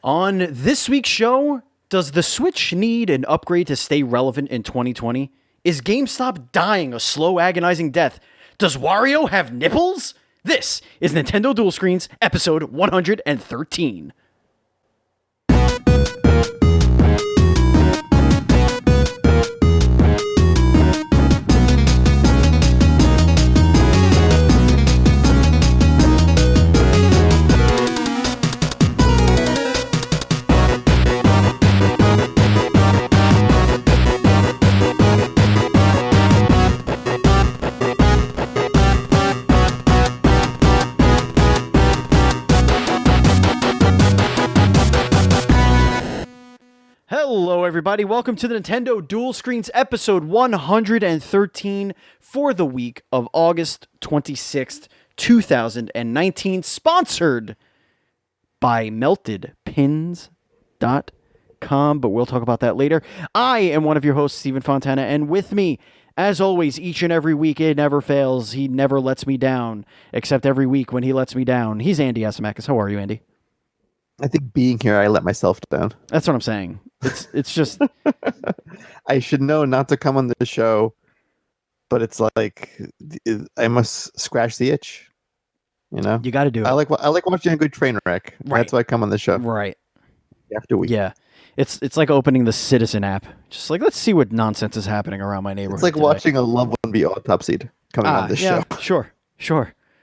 On this week's show, does the Switch need an upgrade to stay relevant in 2020? Is GameStop dying a slow, agonizing death? Does Wario have nipples? This is Nintendo Dual Screens, episode 113. Hello, everybody. Welcome to the Nintendo Dual Screens episode 113 for the week of August 26th, 2019. Sponsored by meltedpins.com, but we'll talk about that later. I am one of your hosts, Stephen Fontana, and with me, as always, each and every week, it never fails. He never lets me down, except every week when he lets me down. He's Andy Asimakis. How are you, Andy? I think being here, I let myself down. That's what I'm saying. It's just... I should know not to come on the show, but it's like I must scratch the itch. You know, you got to do it. I like watching a good train wreck. Right. That's why I come on the show. Right. After week. Yeah. It's like opening the Citizen app. Just like, let's see what nonsense is happening around my neighborhood. It's like today. Watching a loved one be autopsied coming on the show. Sure.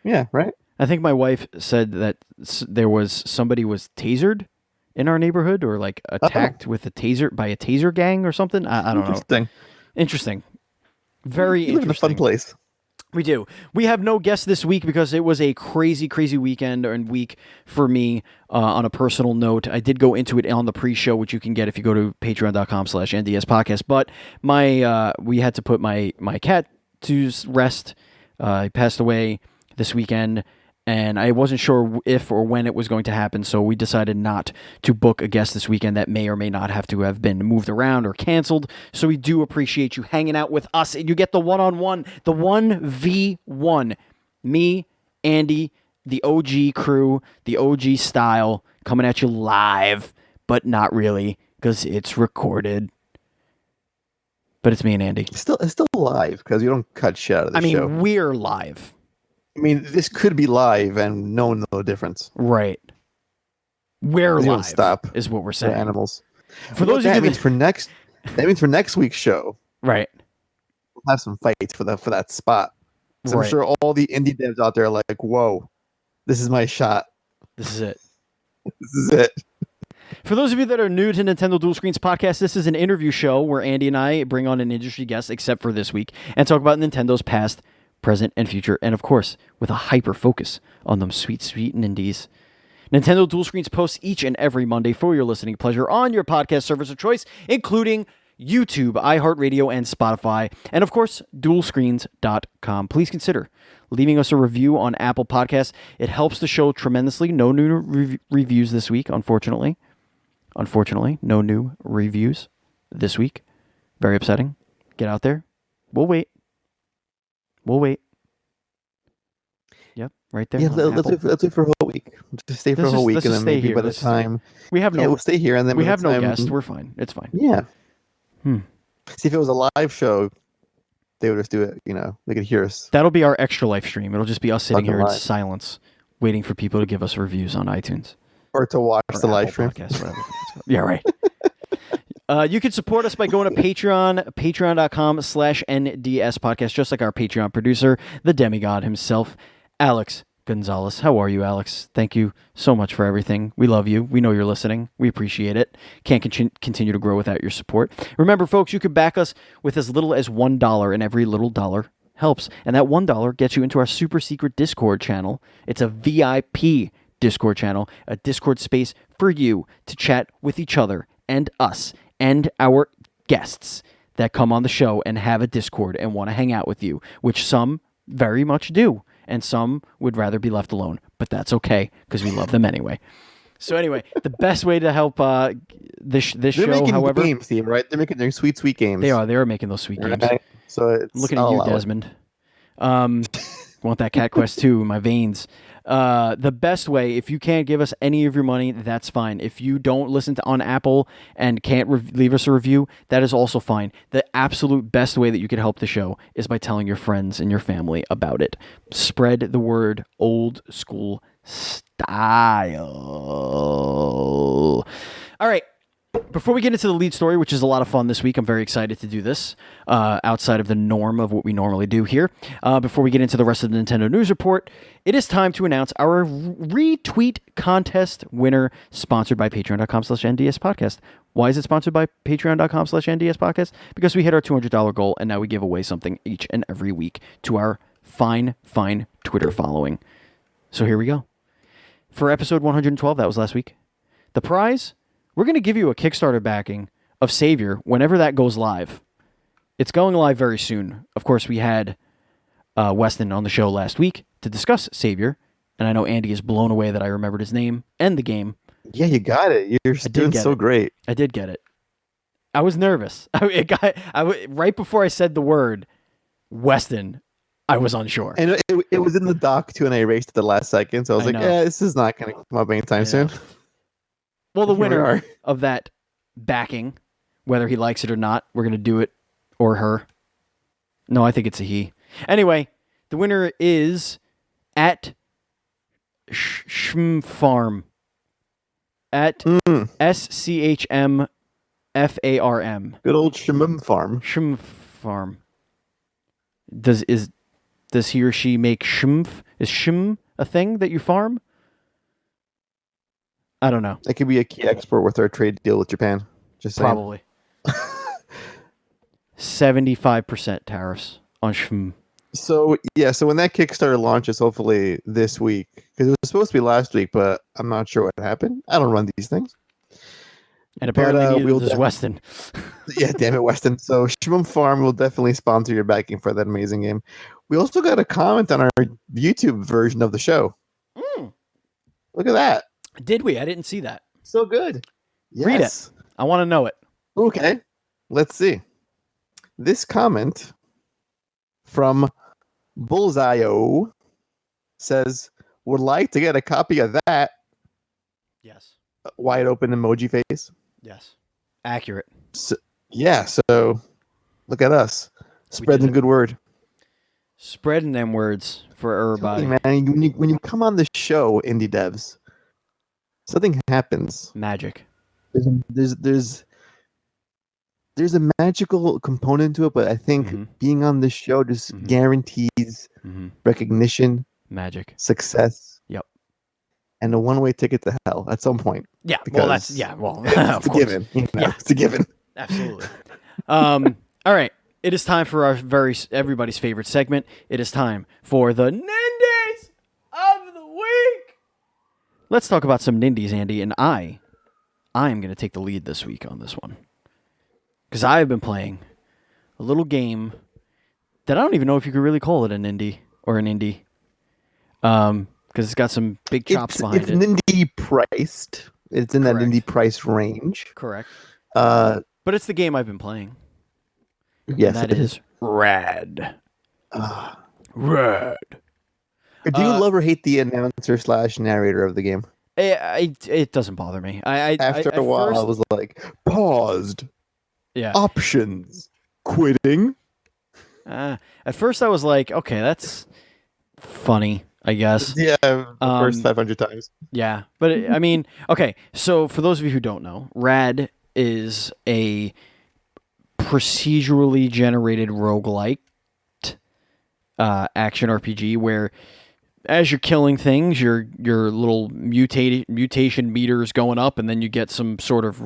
Yeah, right? I think my wife said that somebody was tasered in our neighborhood or like attacked with a taser by a taser gang or something. I don't know. Interesting. Very interesting. You live in a fun place. We do. We have no guest this week because it was a crazy, crazy weekend and week for me. On a personal note, I did go into it on the pre-show, which you can get if you go to patreon.com/NDSpodcast. But we had to put my cat to rest. He passed away this weekend, and I wasn't sure if or when it was going to happen, so we decided not to book a guest this weekend that may or may not have to have been moved around or canceled. So we do appreciate you hanging out with us, and you get the one-on-one, the 1v1. Me, Andy, the OG crew, the OG style, coming at you live, but not really, because it's recorded. But it's me and Andy. It's still live, because you don't cut shit out of the show. We're live. I mean, this could be live and no one know the difference. Right. We're live. Don't stop. Is what we're saying. They're animals. For those that means for next week's show. Right. We'll have some fights for that spot. So right. I'm sure all the indie devs out there are like, whoa, this is my shot. This is it. This is it. For those of you that are new to Nintendo Dual Screens Podcast, this is an interview show where Andy and I bring on an industry guest, except for this week, and talk about Nintendo's past, present, and future, and of course, with a hyper focus on them sweet indies. Nintendo Dual Screens posts each and every Monday for your listening pleasure on your podcast service of choice, including YouTube, iHeartRadio, and Spotify, and of course, dualscreens.com. Please consider leaving us a review on Apple Podcasts. It helps the show tremendously. No new reviews this week, unfortunately. No new reviews this week. Very upsetting. Get out there. We'll wait. Yep, right there. Yeah, let's wait for a whole week. Just stay for a whole week, and then maybe by the time we'll stay here, and then we have no guest. We're fine. It's fine. Yeah. See, if it was a live show, they would just do it. You know, they could hear us. That'll be our extra live stream. It'll just be us sitting here in live. silence, waiting for people to give us reviews on iTunes or to watch the live stream. Podcast, whatever. Yeah, right. You can support us by going to Patreon, patreon.com/NDS podcast, just like our Patreon producer, the demigod himself, Alex Gonzalez. How are you, Alex? Thank you so much for everything. We love you. We know you're listening. We appreciate it. Can't continue to grow without your support. Remember, folks, you can back us with as little as $1, and every little dollar helps. And that $1 gets you into our super secret Discord channel. It's a VIP Discord channel, a Discord space for you to chat with each other and us and our guests that come on the show and have a Discord and want to hang out with you, which some very much do, and some would rather be left alone, but that's okay because we love them anyway. So anyway, the best way to help this They're show, making however, games, Steve, right? They're making their sweet games. they are making those sweet games. Right? So I'm looking at you, Desmond. Want that Cat Quest 2 in my veins. The best way, if you can't give us any of your money, that's fine. If you don't listen to on Apple and can't leave us a review, that is also fine. The absolute best way that you can help the show is by telling your friends and your family about it. Spread the word, old school style. All right. Before we get into the lead story, which is a lot of fun this week, I'm very excited to do this outside of the norm of what we normally do here. Before we get into the rest of the Nintendo News Report, it is time to announce our retweet contest winner sponsored by patreon.com/NDS podcast. Why is it sponsored by patreon.com/NDS podcast? Because we hit our $200 goal, and now we give away something each and every week to our fine Twitter following. So here we go. For episode 112, that was last week, the prize... we're going to give you a Kickstarter backing of Savior whenever that goes live. It's going live very soon. Of course, we had Weston on the show last week to discuss Savior, and I know Andy is blown away that I remembered his name and the game. Yeah, you got it. You're doing so great. I did get it. I was nervous. Right before I said the word Weston, I was unsure. And it was in the doc, too, and I erased it the last second, so I was this is not going to come up anytime soon. Well, the winner of that backing, whether he likes it or not, we're going to do it, or her. No, I think it's a he. Anyway, the winner is at Schmfarm. At SCHMFARM. Good old Shmum Farm. Schmfarm. Does he or she make schmf? Is schm a thing that you farm? I don't know. That could be a key export with our trade deal with Japan. Just saying. Probably. 75% tariffs on schm. So when that Kickstarter launches, hopefully this week, because it was supposed to be last week, but I'm not sure what happened. I don't run these things. And apparently neither does Weston. Yeah, damn it, Weston. So Shmum Farm will definitely sponsor your backing for that amazing game. We also got a comment on our YouTube version of the show. Look at that. Did we? I didn't see that. So good. Yes. Read it. I want to know it. Okay. Let's see. This comment from Bullseye-O says, would like to get a copy of that. Yes. Wide open emoji face. Yes. Accurate. So look at us. Spreading the good word. Spreading them words for everybody. Man, when you come on the show, indie devs, something happens. Magic. There's a magical component to it, but I think being on this show just guarantees recognition, magic, success. Yep. And a one-way ticket to hell at some point. Yeah. Well, it's a given. It's a given. Absolutely. All right. It is time for our everybody's favorite segment. It is time for the Nindies of the Week. Let's talk about some Nindies, Andy, and I am going to take the lead this week on this one. Because I have been playing a little game that I don't even know if you could really call it an indie or an indie. Because it's got some big chops behind it. It's indie priced. It's in that indie price range. Correct. But it's the game I've been playing. Yes, and that is Rad. Rad. Do you love or hate the announcer/narrator of the game? It doesn't bother me. After a while, I was like, paused. Yeah. Options. Quitting. At first, I was like, okay, that's funny, I guess. Yeah, the first 500 times. Yeah, but I mean, okay, so for those of you who don't know, Rad is a procedurally generated roguelike action RPG where as you're killing things, your little mutation meter is going up, and then you get some sort of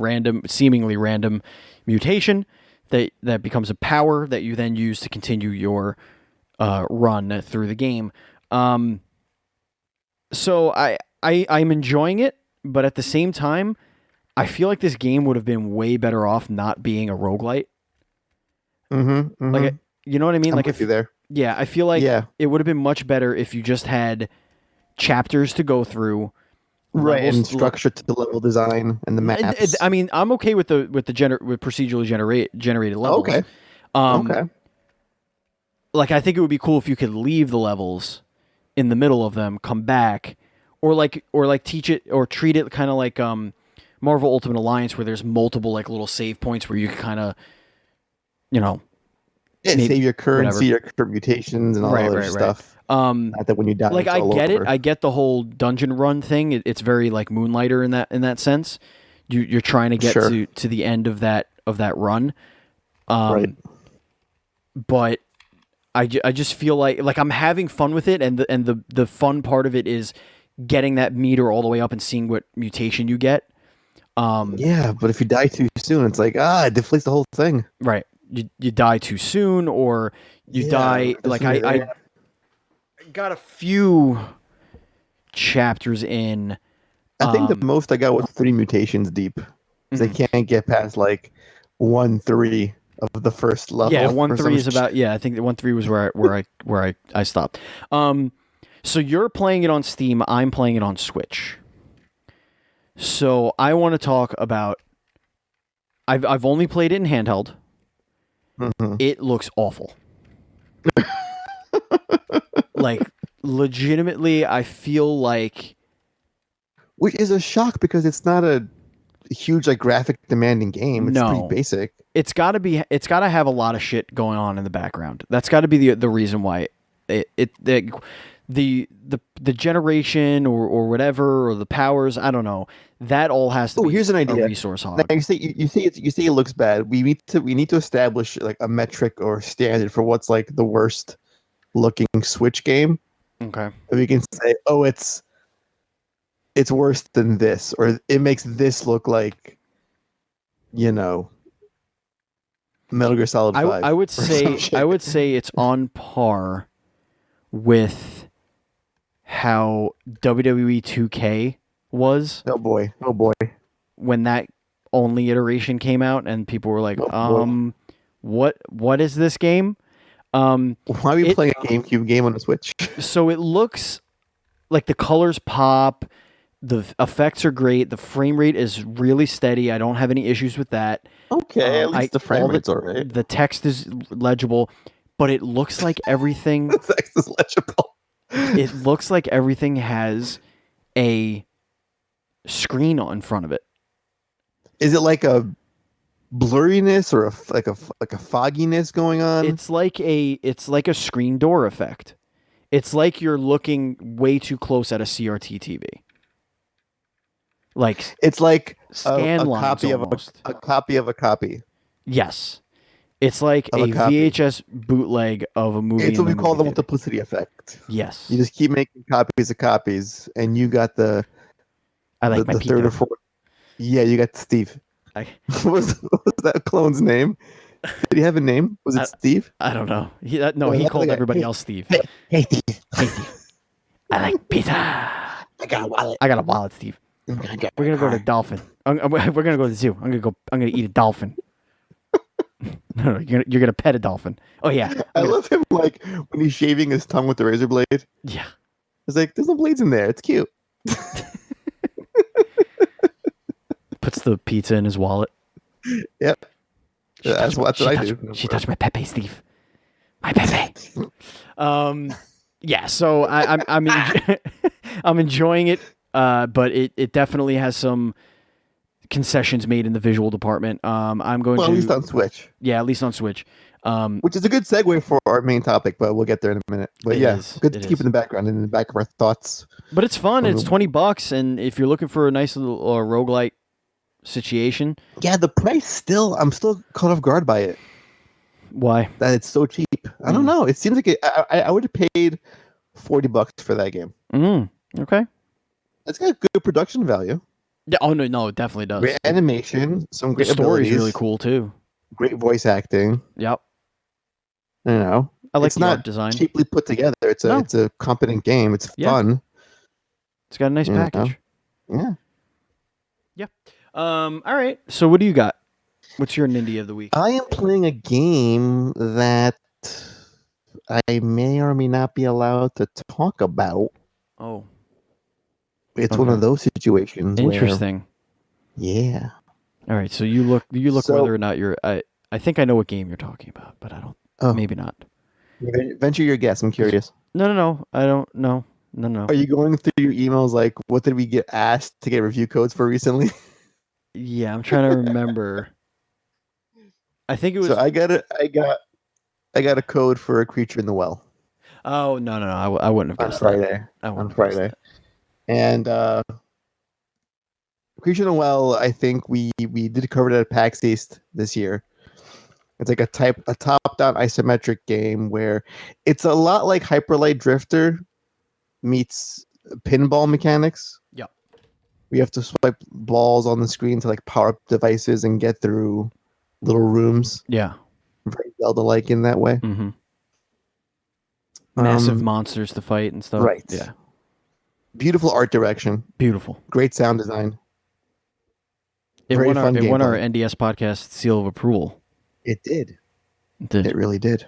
seemingly random mutation that becomes a power that you then use to continue your run through the game. So I'm enjoying it, but at the same time, I feel like this game would have been way better off not being a roguelite. Like, you know what I mean? I'm like with you there. Yeah, I feel like it would have been much better if you just had chapters to go through. Right, and structure to the level design and the maps. I mean, I'm okay with procedurally generated levels. Okay. Like, I think it would be cool if you could leave the levels in the middle of them, come back, or teach it or treat it kind of like Marvel Ultimate Alliance, where there's multiple like little save points where you can kind of, save your currency, whatever. your mutations, and all that other stuff. Not that when you die, Like it's I all get over. it. I get the whole dungeon run thing. It's very like Moonlighter in that sense. You're trying to get to the end of that run. Right. But I just feel like I'm having fun with it, and the fun part of it is getting that meter all the way up and seeing what mutation you get. Yeah, but if you die too soon, it's like it deflates the whole thing. Right. You die too soon, or you die like I got a few chapters in. I think the most I got was 3 mutations deep. They can't get past like 1-3 of the first level. Yeah, 1-3 is about. Yeah, I think that 1-3 was where I stopped. So you're playing it on Steam. I'm playing it on Switch. So I want to talk about. I've only played it in handheld. Mm-hmm. It looks awful. Like legitimately, I feel like. Which is a shock because it's not a huge like graphic demanding game. It's pretty basic. It's got to have a lot of shit going on in the background. That's got to be the reason why the generation or whatever, or the powers, I don't know. That all has to be here's an idea. A resource hog. Now, you say it looks bad. We need to establish like a metric or standard for what's like the worst looking Switch game. Okay. And we can say, it's worse than this, or it makes this look like, Metal Gear Solid 5. I would say it's on par with how WWE 2K was. Oh boy. When that only iteration came out and people were like, what is this game? Why are we playing a GameCube game on the Switch? So it looks like the colors pop. The effects are great. The frame rate is really steady. I don't have any issues with that. Okay, at least the frame rate's all right. The text is legible, but it looks like everything... The text is legible. It looks like everything has a screen in front of it. Is it like a blurriness or a fogginess going on? It's like a screen door effect. It's like you're looking way too close at a CRT TV. Like it's like scan a lines copy almost. of a copy of a copy. Yes, it's like a VHS bootleg of a movie. It's what we call the multiplicity effect. Yes, you just keep making copies of copies, and you got the. I like the third or fourth. Yeah, you got Steve. What was that clone's name? Did he have a name? Was it Steve? I don't know. He called everybody else Steve. Hey, Steve. Hey, Steve. I like pizza. I got a wallet, Steve. We're gonna go to Dolphin. We're gonna go to the zoo. I'm gonna eat a dolphin. No, you're gonna pet a dolphin. Oh yeah. I love him like when he's shaving his tongue with the razor blade. Yeah. It's like there's no blades in there. It's cute. Puts the pizza in his wallet. Yep. That's what I do. She touched my Pepe, Steve. My Pepe. Yeah. So I'm enjoying it. But it definitely has some concessions made in the visual department. I'm going to at least on Switch. Yeah, at least on Switch. Which is a good segue for our main topic, but we'll get there in a minute. But good to keep in the background and in the back of our thoughts. But it's fun. It's $20, and if you're looking for a nice little roguelite situation. Yeah, the price I'm still caught off guard by it. Why? That it's so cheap. I don't know. It seems like I would have paid $40 for that game. Okay. It's got good production value. Yeah. Oh no, it definitely does. Great animation, some great story's abilities, really cool too. Great voice acting. Yep. I like the art design. Cheaply put together. It's a competent game. It's fun. It's got a nice package. Yeah. Yeah. All right. So what do you got? What's your Nindy of the week? I am playing a game that I may or may not be allowed to talk about. Oh. It's one of those situations. Interesting. Yeah. All right. So whether or not you're. I think I know what game you're talking about, but I don't. Maybe not. Venture your guess. I'm curious. No. I don't know. No. Are you going through your emails like, what did we get asked to get review codes for recently? Yeah, I'm trying to remember. I think it So was. I got a code for a creature in the well Oh no. I wouldn't have on guessed that. Friday. I On wouldn't have guessed Friday, and creature in the well. I think we did cover it at PAX East this year. It's like a top-down isometric game where it's a lot like Hyperlight Drifter meets pinball mechanics. Yep. We have to swipe balls on the screen to like power up devices and get through little rooms. Yeah. Very Zelda-like in that way. Mm-hmm. Massive Um, monsters to fight and stuff. Right. Yeah. Beautiful art direction. Beautiful. Great sound design. It Very won fun our gameplay. NDS podcast seal of approval. It did. It did. It really did.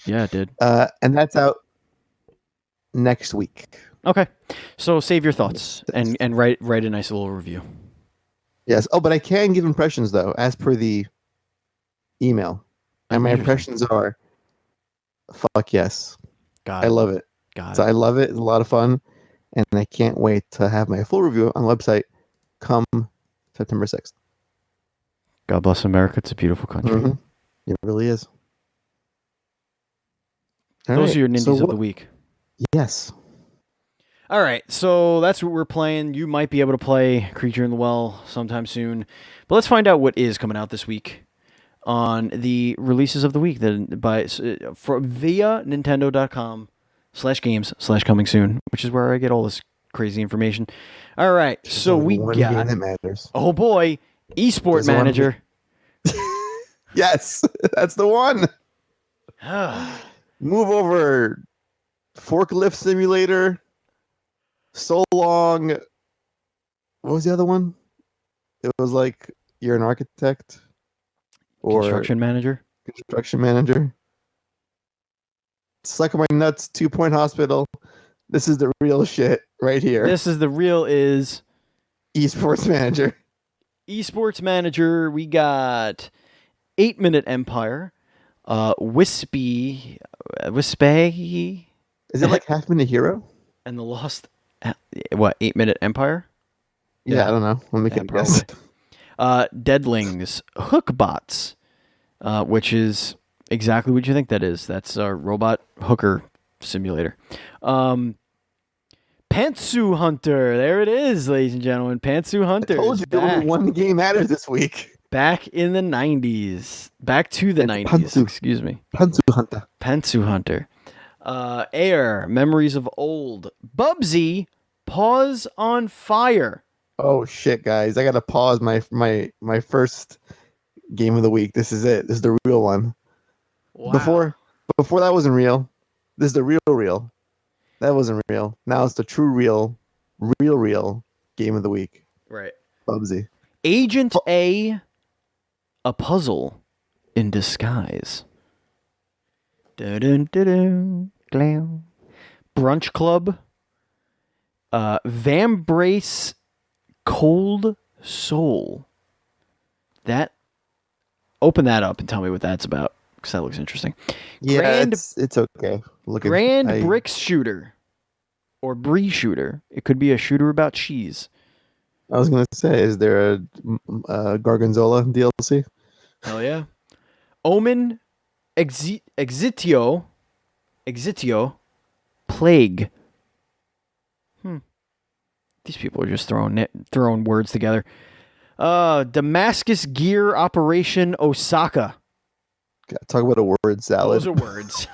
Yeah, it did. And that's out next week. Okay. So save your thoughts and write a nice little review. Yes. Oh, but I can give impressions though, as per the email. And my Interesting. impressions are, fuck yes. Got I it. love it. Got So it. I love it. It's a lot of fun. And I can't wait to have my full review on the website come September 6th. God bless America. It's a beautiful country. Mhm. It really is. All Those right. are your ninjas So of the week. Yes. All right, so that's what we're playing. You might be able to play Creature in the Well sometime soon, but let's find out what is coming out this week on the releases of the week via Nintendo.com/games/coming soon, which is where I get all this crazy information. All right, There's so only we one got game that matters. oh boy, Esport There's one Manager. Yes, that's the one. Move over. Forklift Simulator. So long. What was the other one? It was like you're an architect or Construction Manager. construction manager. Suck my nuts. 2-point hospital. This is the real shit right here. This is the real is Esports manager. Esports Manager. We got 8-Minute Empire, Wispy, Is it like Half Minute Hero? and the Lost. What 8-Minute Empire? Yeah, I don't know. Let me Yeah, get a guess. Deadlings, Hookbots, which is exactly what you think that is. That's a robot hooker simulator. Pantsu Hunter, there it is, ladies and gentlemen. Pantsu Hunter I told is you back. only one game matters this week. Back in the 90s. Back to the It's 90s. Pantsu. Excuse me. Pantsu Hunter. Pantsu Hunter. Air, Memories of Old. Bubsy, Paws on Fire. Oh shit, guys! I gotta pause my first game of the week. This is it. This is the real one. Wow. Before that wasn't real. This is the real. That wasn't real. Now it's the true real game of the week. Right. Bubsy. Agent A Puzzle in Disguise. Dun-dun-dun-dun, glam. Brunch Club. Vambrace Cold Soul. Open that up and tell me what that's about, because that looks interesting. Yeah, Grand- it's okay. Grand Bricks Shooter. Or Brie Shooter. It could be a shooter about cheese. I was gonna say, is there a Gorgonzola DLC? Hell yeah. Omen Exitio Plague. These people are just throwing words together. Damascus Gear Operation Osaka. Talk about a word salad. Those are words.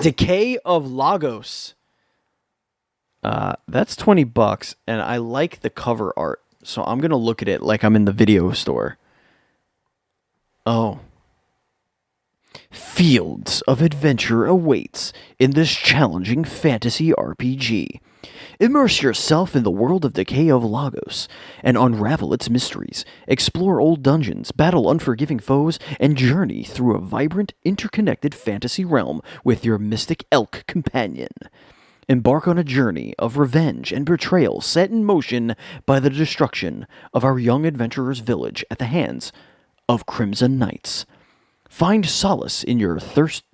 Decay of Lagos. That's $20, and I like the cover art, so I'm gonna look at it like I'm in the video store. Oh. Fields of adventure awaits in this challenging fantasy RPG. Immerse yourself in the world of Decay of Lagos and unravel its mysteries. Explore old dungeons, battle unforgiving foes, and journey through a vibrant, interconnected fantasy realm with your mystic elk companion. Embark on a journey of revenge and betrayal set in motion by the destruction of our young adventurer's village at the hands of Crimson Knights. Find solace in your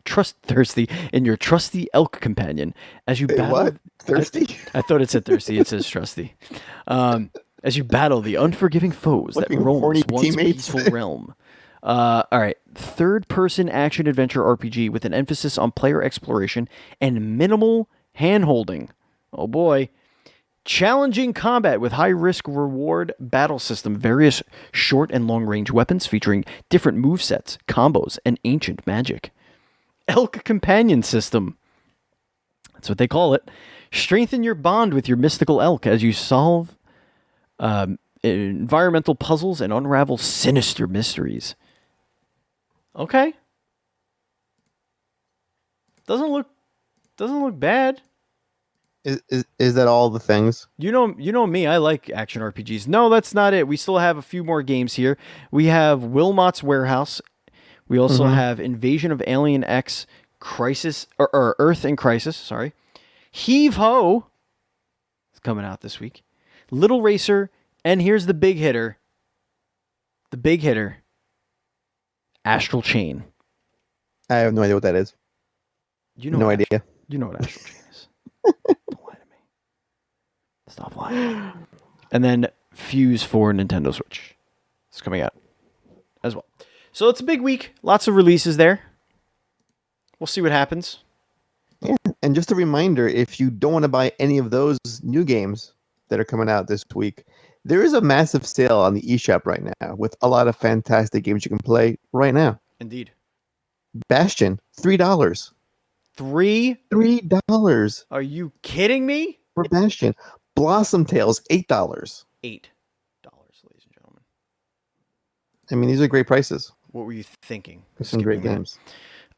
trusty elk companion as you Hey, battle. what? Thirsty? I thought it said thirsty. It says trusty. As you battle the unforgiving foes that Fucking roams horny once teammates. peaceful realm. All right, third-person action-adventure RPG with an emphasis on player exploration and minimal hand-holding. Oh boy. Challenging combat with high-risk reward battle system, various short and long-range weapons featuring different movesets, combos, and ancient magic. Elk companion system. That's what they call it. Strengthen your bond with your mystical elk as you solve environmental puzzles and unravel sinister mysteries. Okay. Doesn't look bad. Is that all the things? You know me, I like action RPGs. No, that's not it. We still have a few more games here. We have Wilmot's Warehouse. We also have Invasion of Alien X Crisis or Earth in Crisis, sorry. Heave Ho. It's coming out this week. Little Racer, and here's the big hitter. The big hitter. Astral Chain. I have no idea what that is. You know No what idea. You know what Astral Chain is. Don't lie to me. Stop lying. And then Fuse for Nintendo Switch. It's coming out as well. So it's a big week. Lots of releases there. We'll see what happens. Yeah. And just a reminder, if you don't want to buy any of those new games that are coming out this week, there is a massive sale on the eShop right now with a lot of fantastic games you can play right now. Indeed. Bastion, $3. $3 Are you kidding me? for Bastion. Blossom Tales, $8. $8, ladies and gentlemen. I mean, these are great prices What were you thinking? for some great Skipping that? games.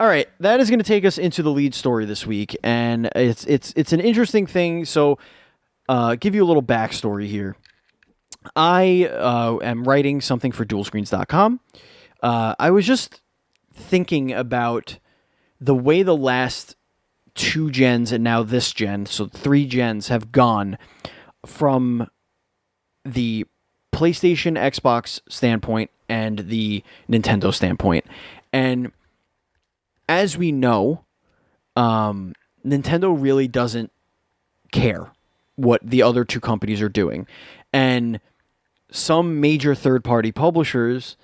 All right, that is going to take us into the lead story this week, and it's an interesting thing. So, give you a little backstory here. I am writing something for DualScreens.com. I was just thinking about the way the last 2 gens and now this gen, so 3 gens, have gone from the PlayStation, Xbox standpoint and the Nintendo standpoint. And as we know, Nintendo really doesn't care what the other 2 companies are doing. And some major third-party publishers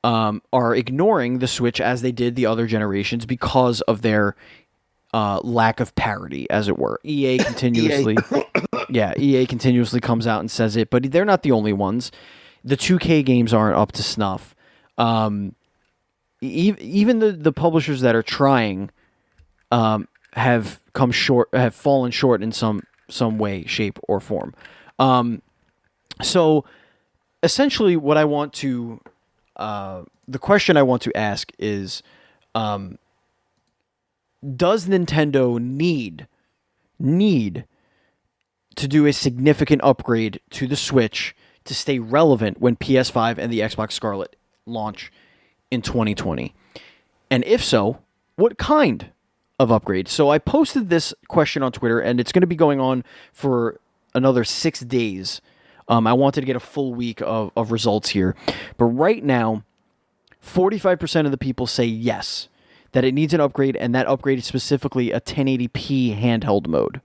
are ignoring the Switch as they did the other generations because of their lack of parity, as it were. EA continuously comes out and says it, but they're not the only ones. The 2K games aren't up to snuff. Even the publishers that are trying have fallen short in some way, shape, or form. So essentially what I want to the question I want to ask is, does Nintendo need to do a significant upgrade to the Switch to stay relevant when PS5 and the Xbox Scarlet launch in 2020? And if so, what kind of upgrade? So I posted this question on Twitter, and it's going to be going on for another 6 days. I wanted to get a full week of results here. But right now, 45% of the people say yes, that it needs an upgrade, and that upgrade is specifically a 1080p handheld mode.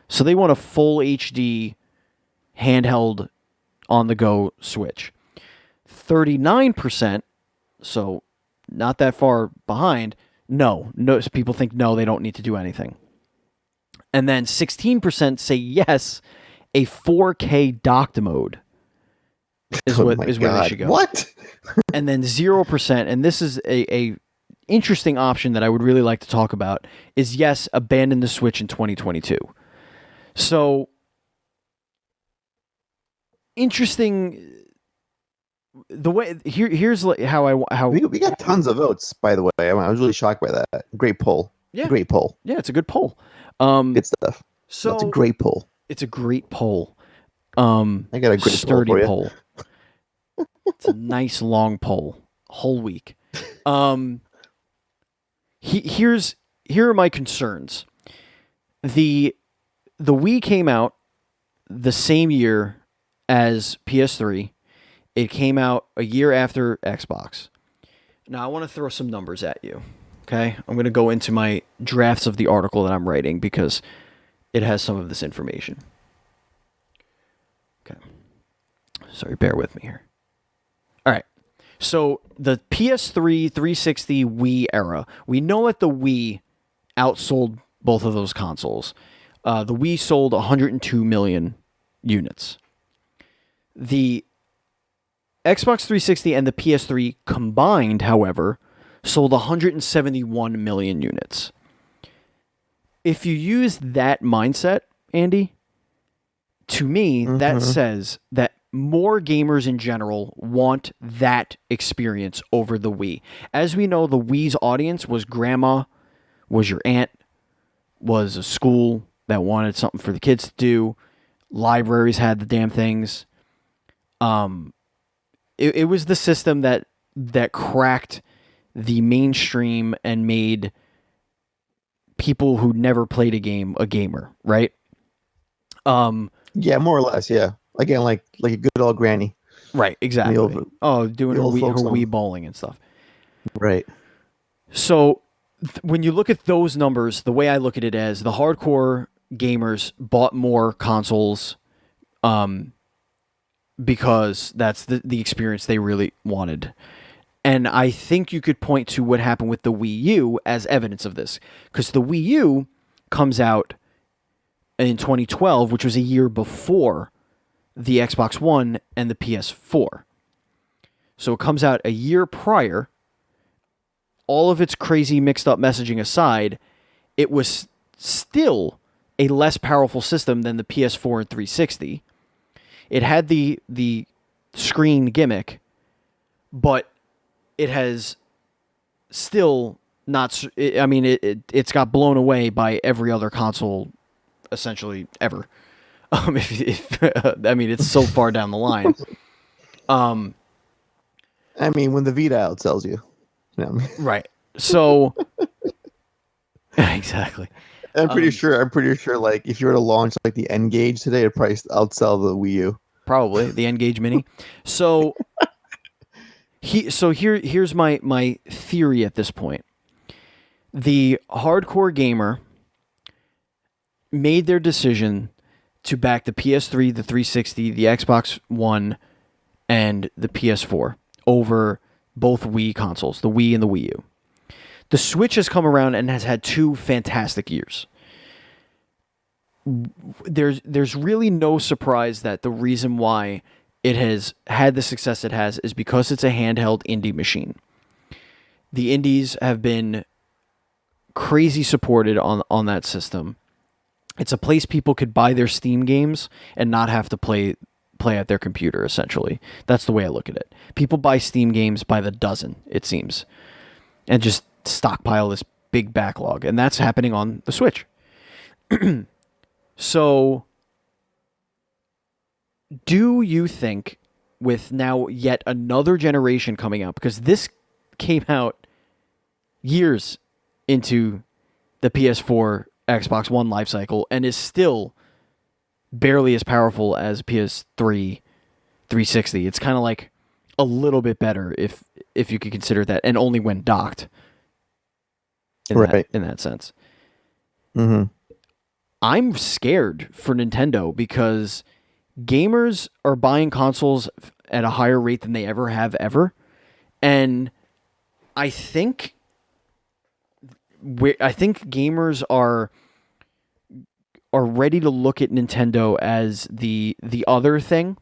So they want a full HD handheld on-the-go Switch. 39%, so not that far behind, no. So people think no, they don't need to do anything. And then 16% say yes, a 4K docked mode is where they should go. What? And then 0%, and this is a interesting option that I would really like to talk about, is yes, abandon the Switch in 2022. So interesting. The way here's how we got tons of votes, by the way. I was really shocked by that. Great poll. Yeah. Great poll. Yeah, it's a good poll. Good stuff. So it's a great poll. It's a great poll. I got a great sturdy poll for you. It's a nice long poll, whole week. Here are my concerns. The Wii came out the same year as PS3. It came out a year after Xbox. Now I want to throw some numbers at you. Okay, I'm going to go into my drafts of the article that I'm writing because it has some of this information. Okay, sorry, bear with me here. All right. So the PS3, 360, Wii era, we know that the Wii outsold both of those consoles. The Wii sold 102 million units. The Xbox 360 and the PS3 combined, however, sold 171 million units. If you use that mindset, Andy, to me, that says that more gamers in general want that experience over the Wii. As we know, the Wii's audience was grandma, was your aunt, was a school that wanted something for the kids to do. Libraries had the damn things. It was the system that cracked the mainstream and made people who never played a game a gamer, right? Yeah, more or less. Yeah, again, like a good old granny. Right, exactly. Doing her Wii bowling and stuff. Right. So when you look at those numbers, the way I look at it as the hardcore gamers bought more consoles because that's the experience they really wanted. And I think you could point to what happened with the Wii U as evidence of this. Because the Wii U comes out in 2012, which was a year before the Xbox One and the PS4. So it comes out a year prior. All of its crazy mixed up messaging aside, it was still a less powerful system than the PS4 and 360. It had the screen gimmick, but it has still not. I mean, it's got blown away by every other console, essentially ever. I mean, it's so far down the line. I mean, when the Vita outsells you, right? So, exactly. I'm pretty sure. Like, if you were to launch like the N Gauge today, it'd probably outsell the Wii U. Probably the N Gauge Mini. So. Here's my theory at this point. The hardcore gamer made their decision to back the PS3, the 360, the Xbox One, and the PS4 over both Wii consoles, the Wii and the Wii U. The Switch has come around and has had 2 fantastic years. There's really no surprise that the reason why it has had the success it has is because it's a handheld indie machine. The indies have been crazy supported on that system. It's a place people could buy their Steam games and not have to play at their computer, essentially. That's the way I look at it. People buy Steam games by the dozen, it seems, and just stockpile this big backlog. And that's happening on the Switch. So, do you think, with now yet another generation coming out, because this came out years into the PS4 Xbox One life cycle and is still barely as powerful as PS3 360. It's kind of like a little bit better if you could consider that, and only when docked. In that sense. Mm-hmm. I'm scared for Nintendo because gamers are buying consoles at a higher rate than they ever have ever, and I think gamers are ready to look at Nintendo as the other thing,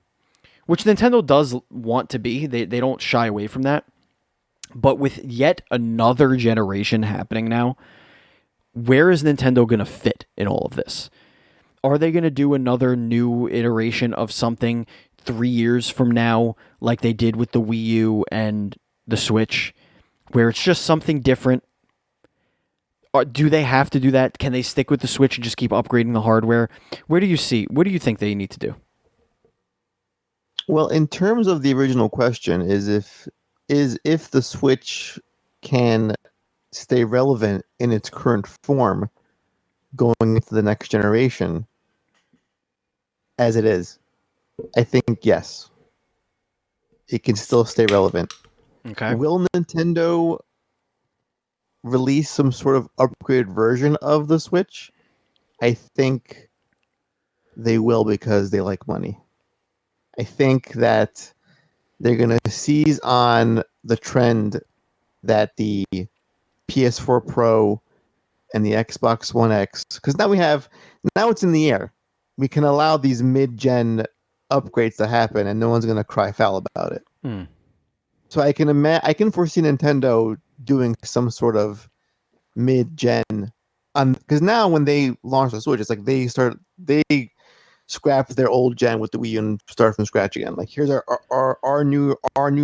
which Nintendo does want to be. They don't shy away from that. But with yet another generation happening now, where is Nintendo going to fit in all of this? Are they going to do another new iteration of something 3 years from now, like they did with the Wii U and the Switch, where it's just something different? Or do they have to do that? Can they stick with the Switch and just keep upgrading the hardware? What do you think they need to do? Well, in terms of the original question, is if the Switch can stay relevant in its current form going into the next generation as it is, I think yes, it can still stay relevant. Okay. Will Nintendo release some sort of upgraded version of the Switch? I think they will because they like money. I think that they're going to seize on the trend that the PS4 Pro and the Xbox One X, because now it's in the air. We can allow these mid-gen upgrades to happen, and no one's going to cry foul about it. Hmm. So I can foresee Nintendo doing some sort of mid-gen, because now when they launch the Switch, it's like they scrap their old gen with the Wii U and start from scratch again. Like here's our new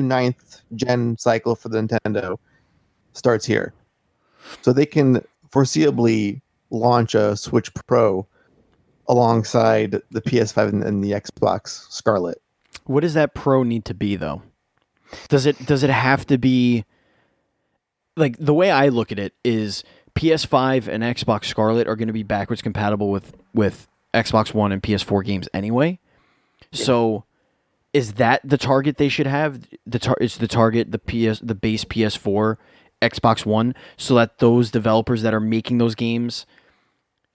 ninth gen cycle for the Nintendo starts here, so they can foreseeably launch a Switch Pro alongside the PS5 and the Xbox Scarlet. What does that Pro need to be though? Does it have to be like the way I look at it is PS5 and Xbox Scarlet are going to be backwards compatible with Xbox One and PS4 games anyway. So is that the target they should have? Is the target the base PS4, Xbox One, so that those developers that are making those games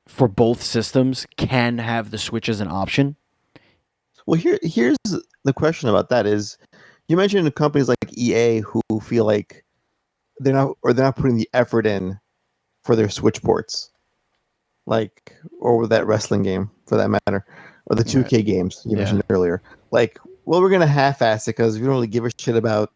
for both systems can have the Switch as an option? Well, here's the question about that is you mentioned companies like EA who feel like they're not putting the effort in for their Switch ports, like or that wrestling game for that matter, or the 2K games you mentioned earlier. Like, well, we're gonna half-ass it because we don't really give a shit about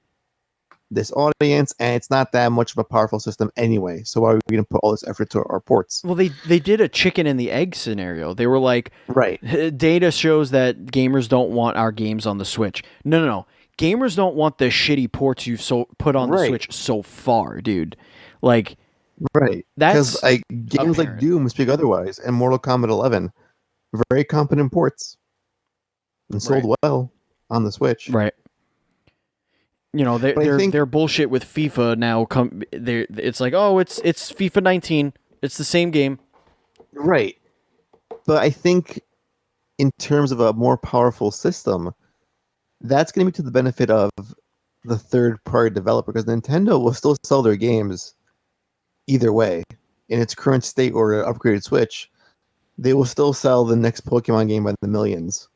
this audience, and it's not that much of a powerful system anyway. So why are we gonna put all this effort to our ports? Well, they did a chicken and the egg scenario. They were like, Right. data shows that gamers don't want our games on the Switch. No. Gamers don't want the shitty ports you've put on the Switch so far, dude. Like, right. That's Because games like apparent. Doom speak otherwise, and Mortal Kombat 11, very competent ports, and sold well on the Switch. Right. You know, But I think they're bullshit with FIFA now. It's like, oh, it's FIFA 19. It's the same game. right. But I think in terms of a more powerful system, that's going to be to the benefit of the third-party developer because Nintendo will still sell their games either way. In its current state or an upgraded Switch, they will still sell the next Pokemon game by the millions,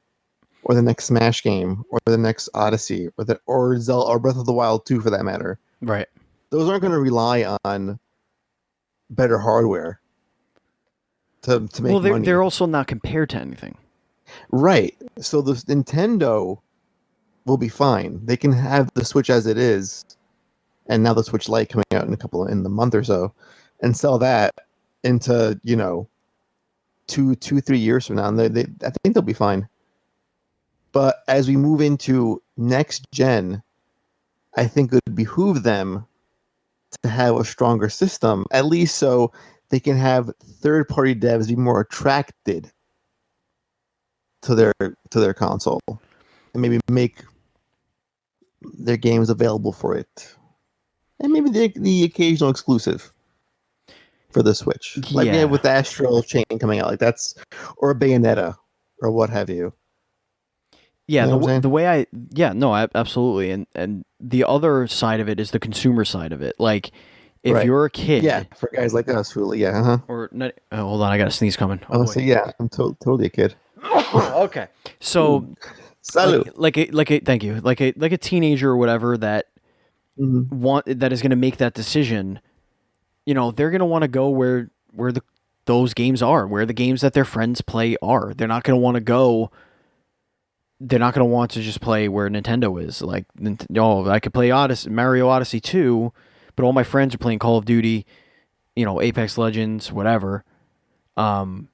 or the next Smash game, or the next Odyssey, or Zelda, or Breath of the Wild 2 for that matter. Right. Those aren't going to rely on better hardware to make Well, money. they're also not compared to anything. Right. So the Nintendo will be fine. They can have the Switch as it is, and now the Switch Lite coming out in the month or so, and sell that into 3 years from now. And I think they'll be fine. But as we move into next gen, I think it would behoove them to have a stronger system, at least so they can have third-party devs be more attracted to their console, and maybe make their games available for it, and maybe the occasional exclusive for the Switch, like we have with the Astral Chain coming out, like that's, or Bayonetta, or what have you. Yeah, You know what I'm the way absolutely, and the other side of it is the consumer side of it. Like, if you're a kid, for guys like us, really, or not, hold on, I got a sneeze coming. Oh, boy. Yeah, I'm totally a kid. Okay, so Salud. Thank you, like a teenager or whatever that that is going to make that decision. You know, they're going to want to go where those games are, where the games that their friends play are. They're not going to want to go. They're not going to want to just play where Nintendo is. Like, I could play Mario Odyssey 2, but all my friends are playing Call of Duty, Apex Legends, whatever. Right,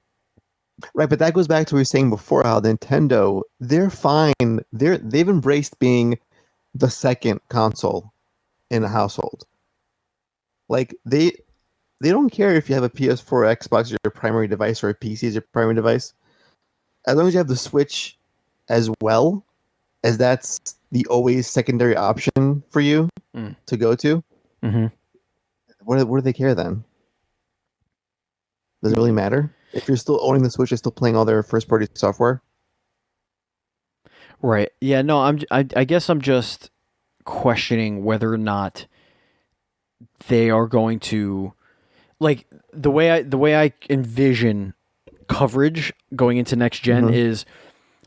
but that goes back to what we were saying before, how Nintendo, they're fine. They've embraced being the second console in a household. Like, they don't care if you have a PS4 Xbox as your primary device or a PC as your primary device. As long as you have the Switch as well, as that's the always secondary option for you to go to. Mm-hmm. What do they care then? Does it really matter? If you're still owning the Switch, you're still playing all their first-party software? Right. Yeah, no, I guess I'm just questioning whether or not they are going to, like, the way I envision coverage going into next gen is,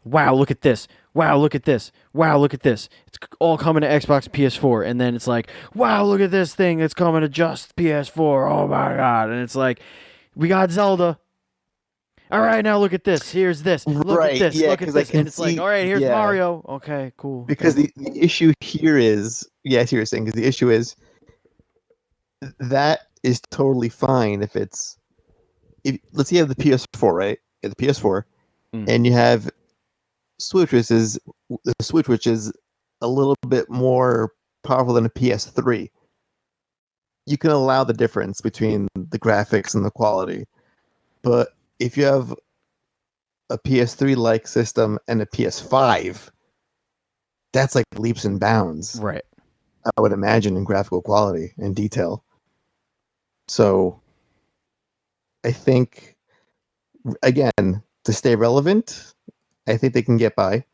wow, look at this. Wow, look at this. Wow, look at this. It's all coming to Xbox, PS4, and then it's like, wow, look at this thing. It's coming to just PS4. Oh my god! And it's like, we got Zelda. All right, now look at this. Here's this. Look at Right, this. yeah, Look at 'cause I this. can And it's like, see- all right, here's yeah. Mario. Okay, cool. Because the issue here is, yes, you were saying, because the issue is that is totally fine if it's, let's say you have the PS4, right? You have the PS4, and you have Switch, which is the Switch, which is a little bit more powerful than a PS3. You can allow the difference between the graphics and the quality, but if you have a PS3-like system and a PS5, that's like leaps and bounds. Right. I would imagine in graphical quality and detail. So I think, again, to stay relevant, I think they can get by.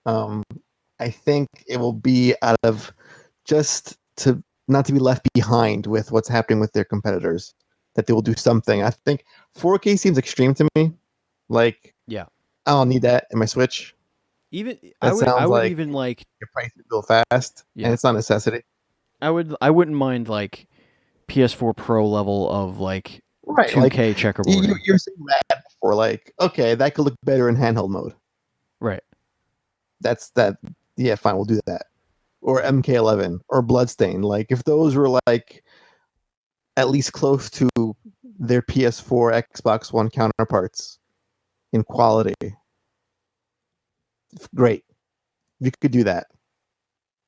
I think it will be out of just to not to be left behind with what's happening with their competitors, that they will do something. I think 4K seems extreme to me. Like, Yeah. I don't need that in my Switch. Even That I sounds would like even like, your price is real fast, Yeah. and it's not a necessity. I wouldn't mind like PS4 Pro level of like Right, 2K checkerboarding. You're saying that before, like, okay, that could look better in handheld mode. Right. That's that. Yeah, fine, we'll do that. Or MK11 or Bloodstain. Like, if those were like at least close to their PS4, Xbox One counterparts in quality, great. You could do that.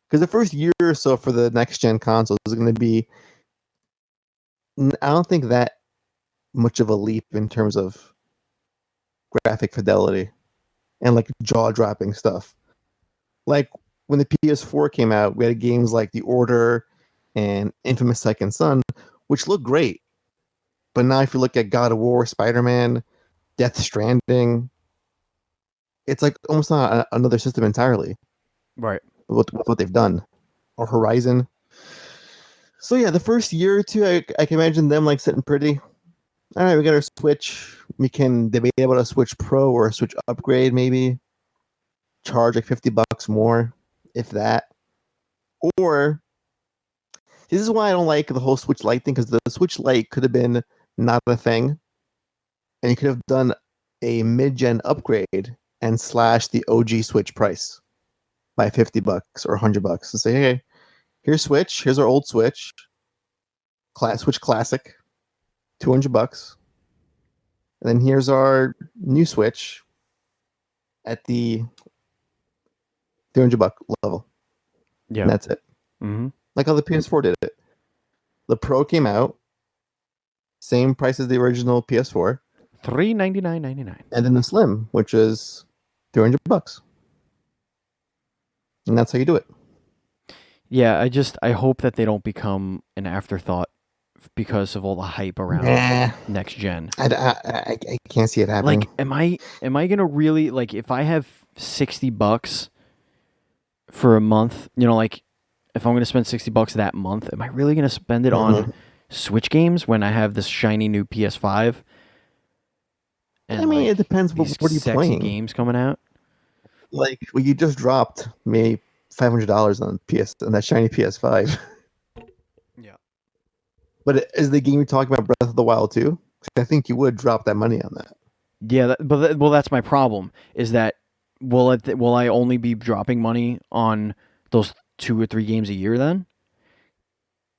Because the first year or so for the next gen consoles is going to be, I don't think that much of a leap in terms of graphic fidelity and like jaw dropping stuff. Like when the PS4 came out, we had games like The Order and Infamous Second Son, which look great. But now if you look at God of War, Spider-Man, Death Stranding, it's like almost not another system entirely Right. with what they've done. Or Horizon. So yeah, the first year or two, I can imagine them like sitting pretty. All right, we got our Switch. We can debate about a Switch Pro or a Switch upgrade, maybe. Charge like $50 more, if that. Or this is why I don't like the whole Switch Lite thing, because the Switch Lite could have been not a thing, and you could have done a mid-gen upgrade and slash the OG Switch price by $50 or $100 and say, hey, here's Switch, here's our old Switch, Switch Classic, $200, and then here's our new Switch at the $300 level. Yeah. And that's it. Mm-hmm. Like how the PS4 did it. The Pro came out, same price as the original PS4, $399.99. and then the Slim, which is $300, and that's how you do it. Yeah, I hope that they don't become an afterthought because of all the hype around next gen. I can't see it happening. Like, am I gonna really, like, if I have $60 for a month, you know, like if I'm gonna spend $60 that month, am I really gonna spend it on Switch games when I have this shiny new PS5? And I mean, like, it depends. these What are you sexy playing? games coming out. Like, well, you just dropped maybe $500 on that shiny PS5. Yeah. But is the game you're talking about Breath of the Wild 2? I think you would drop that money on that. Yeah, well, that's my problem. Is that will I only be dropping money on those 2 or 3 games a year then?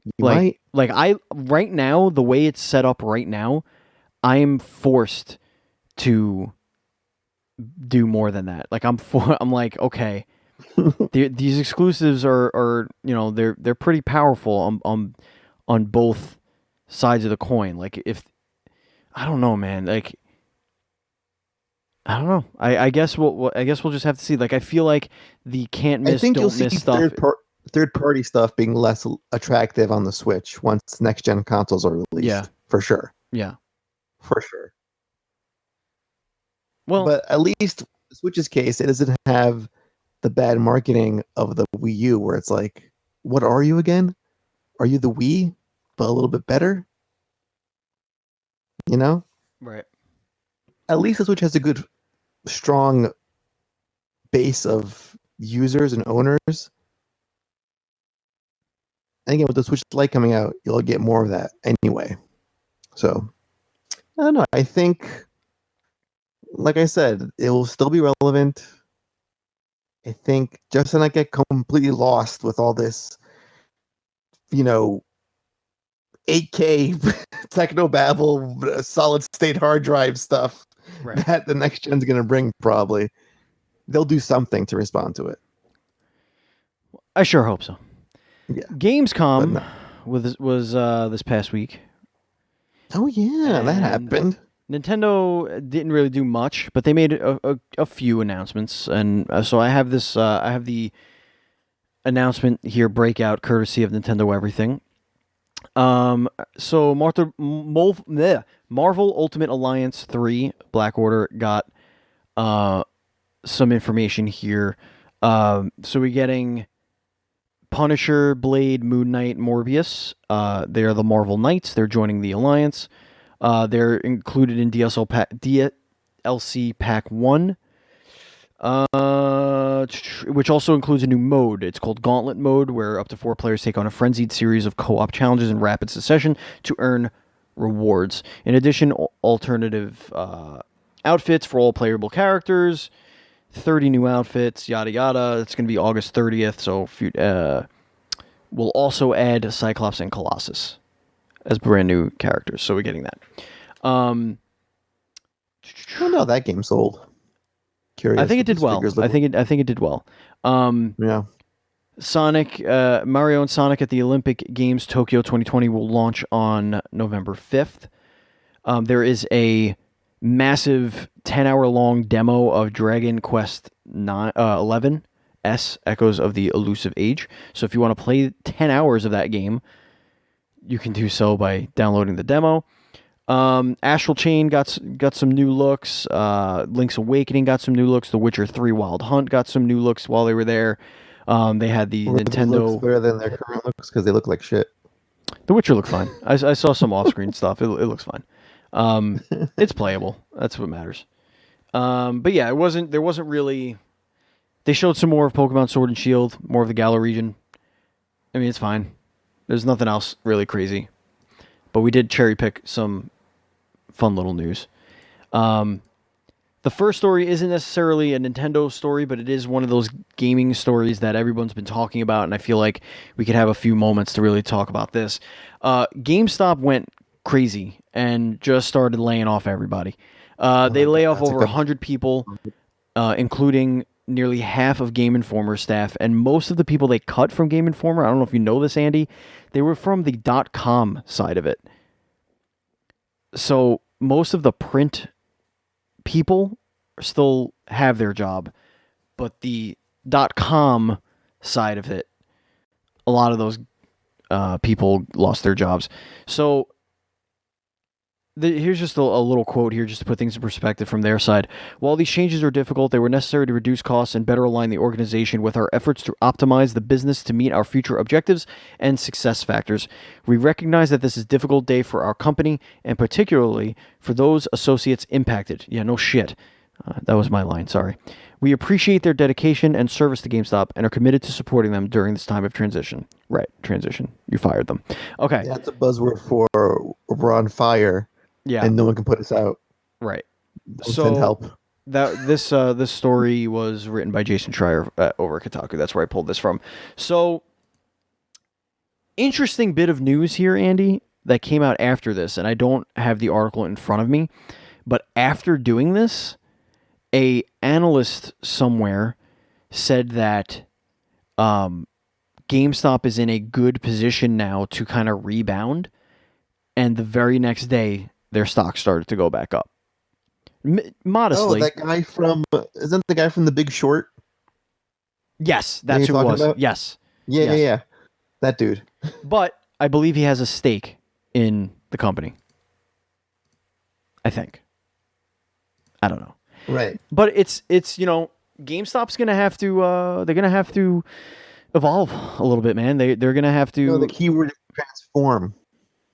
You might. Like I right now, the way it's set up right now, I am forced to do more than that. Like I'm like, okay, these exclusives are you know, they're pretty powerful on both sides of the coin. Like, if I don't know, man, like I don't know. I guess we'll just have to see. Like, I feel like the can't miss, I think don't you'll see miss stuff. third-party stuff being less attractive on the Switch once next-gen consoles are released. Yeah. For sure. Yeah. For sure. Well, but at least Switch's case, it doesn't have the bad marketing of the Wii U, where it's like, what are you again? Are you the Wii, but a little bit better? You know? Right. At least the Switch has a good, strong base of users and owners. And again, with the Switch Lite coming out, you'll get more of that anyway. So, I don't know. I think, like I said, it will still be relevant. I think just to not get completely lost with all this, you know, 8K techno babble, solid state hard drive stuff Right. that the next gen's going to bring, probably. They'll do something to respond to it. I sure hope so. Yeah. But Gamescom no. was this past week. Oh, yeah, that And happened. Nintendo didn't really do much, but they made a few announcements, and so I have this. I have the announcement here, breakout, courtesy of Nintendo Everything. So Marvel Ultimate Alliance 3 Black Order got some information here. So we're getting Punisher, Blade, Moon Knight, Morbius. They are the Marvel Knights. They're joining the Alliance. They're included in DLC Pack 1, which also includes a new mode. It's called Gauntlet Mode, where up to 4 players take on a frenzied series of co-op challenges in rapid succession to earn rewards. In addition, alternative outfits for all playable characters, 30 new outfits, yada yada. It's going to be August 30th, so we'll also add Cyclops and Colossus as brand new characters, so we're getting that. I don't know, that game sold. Curious. I think it did well. I think it did well. Yeah. Sonic, Mario and Sonic at the Olympic Games Tokyo 2020 will launch on November 5th. There is a massive 10-hour-long demo of Dragon Quest 11 S, Echoes of the Elusive Age. So if you want to play 10 hours of that game, you can do so by downloading the demo. Astral Chain got some new looks. Link's Awakening got some new looks. The Witcher 3 Wild Hunt got some new looks while they were there. They had the Nintendo. Looks better than their current looks because they look like shit. The Witcher looked fine. I saw some off-screen stuff. It looks fine. It's playable. That's what matters. But yeah, there wasn't really. They showed some more of Pokemon Sword and Shield, more of the Galar region. I mean, it's fine. There's nothing else really crazy. But we did cherry pick some fun little news. The first story isn't necessarily a Nintendo story, but it is one of those gaming stories that everyone's been talking about, and I feel like we could have a few moments to really talk about this. Gamestop went crazy and just started laying off everybody. They lay off over 100 people, including nearly half of Game Informer staff, and most of the people they cut from Game Informer, I don't know if you know this, Andy, they were from the .com side of it. So most of the print people still have their job, but the .com side of it, a lot of those people lost their jobs. So here's just a little quote here just to put things in perspective from their side. While these changes are difficult, they were necessary to reduce costs and better align the organization with our efforts to optimize the business to meet our future objectives and success factors. We recognize that this is a difficult day for our company and particularly for those associates impacted. Yeah, no shit. That was my line, sorry. We appreciate their dedication and service to GameStop and are committed to supporting them during this time of transition. Right, transition. You fired them. Okay. That's a buzzword for we're on fire. Yeah. And no one can put us out. Right. Don't send help. This story was written by Jason Schreier over at Kotaku. That's where I pulled this from. So, interesting bit of news here, Andy, that came out after this, and I don't have the article in front of me, but after doing this, a analyst somewhere said that GameStop is in a good position now to kind of rebound, and the very next day, their stock started to go back up. Modestly. Oh, that guy from... Isn't the guy from The Big Short? Yes, that's who it was. About? Yes. Yeah. That dude. But I believe he has a stake in the company. I think. I don't know. Right. But it's GameStop's gonna have to. They're gonna have to evolve a little bit, man. They're gonna have No, the to. keyword is transform.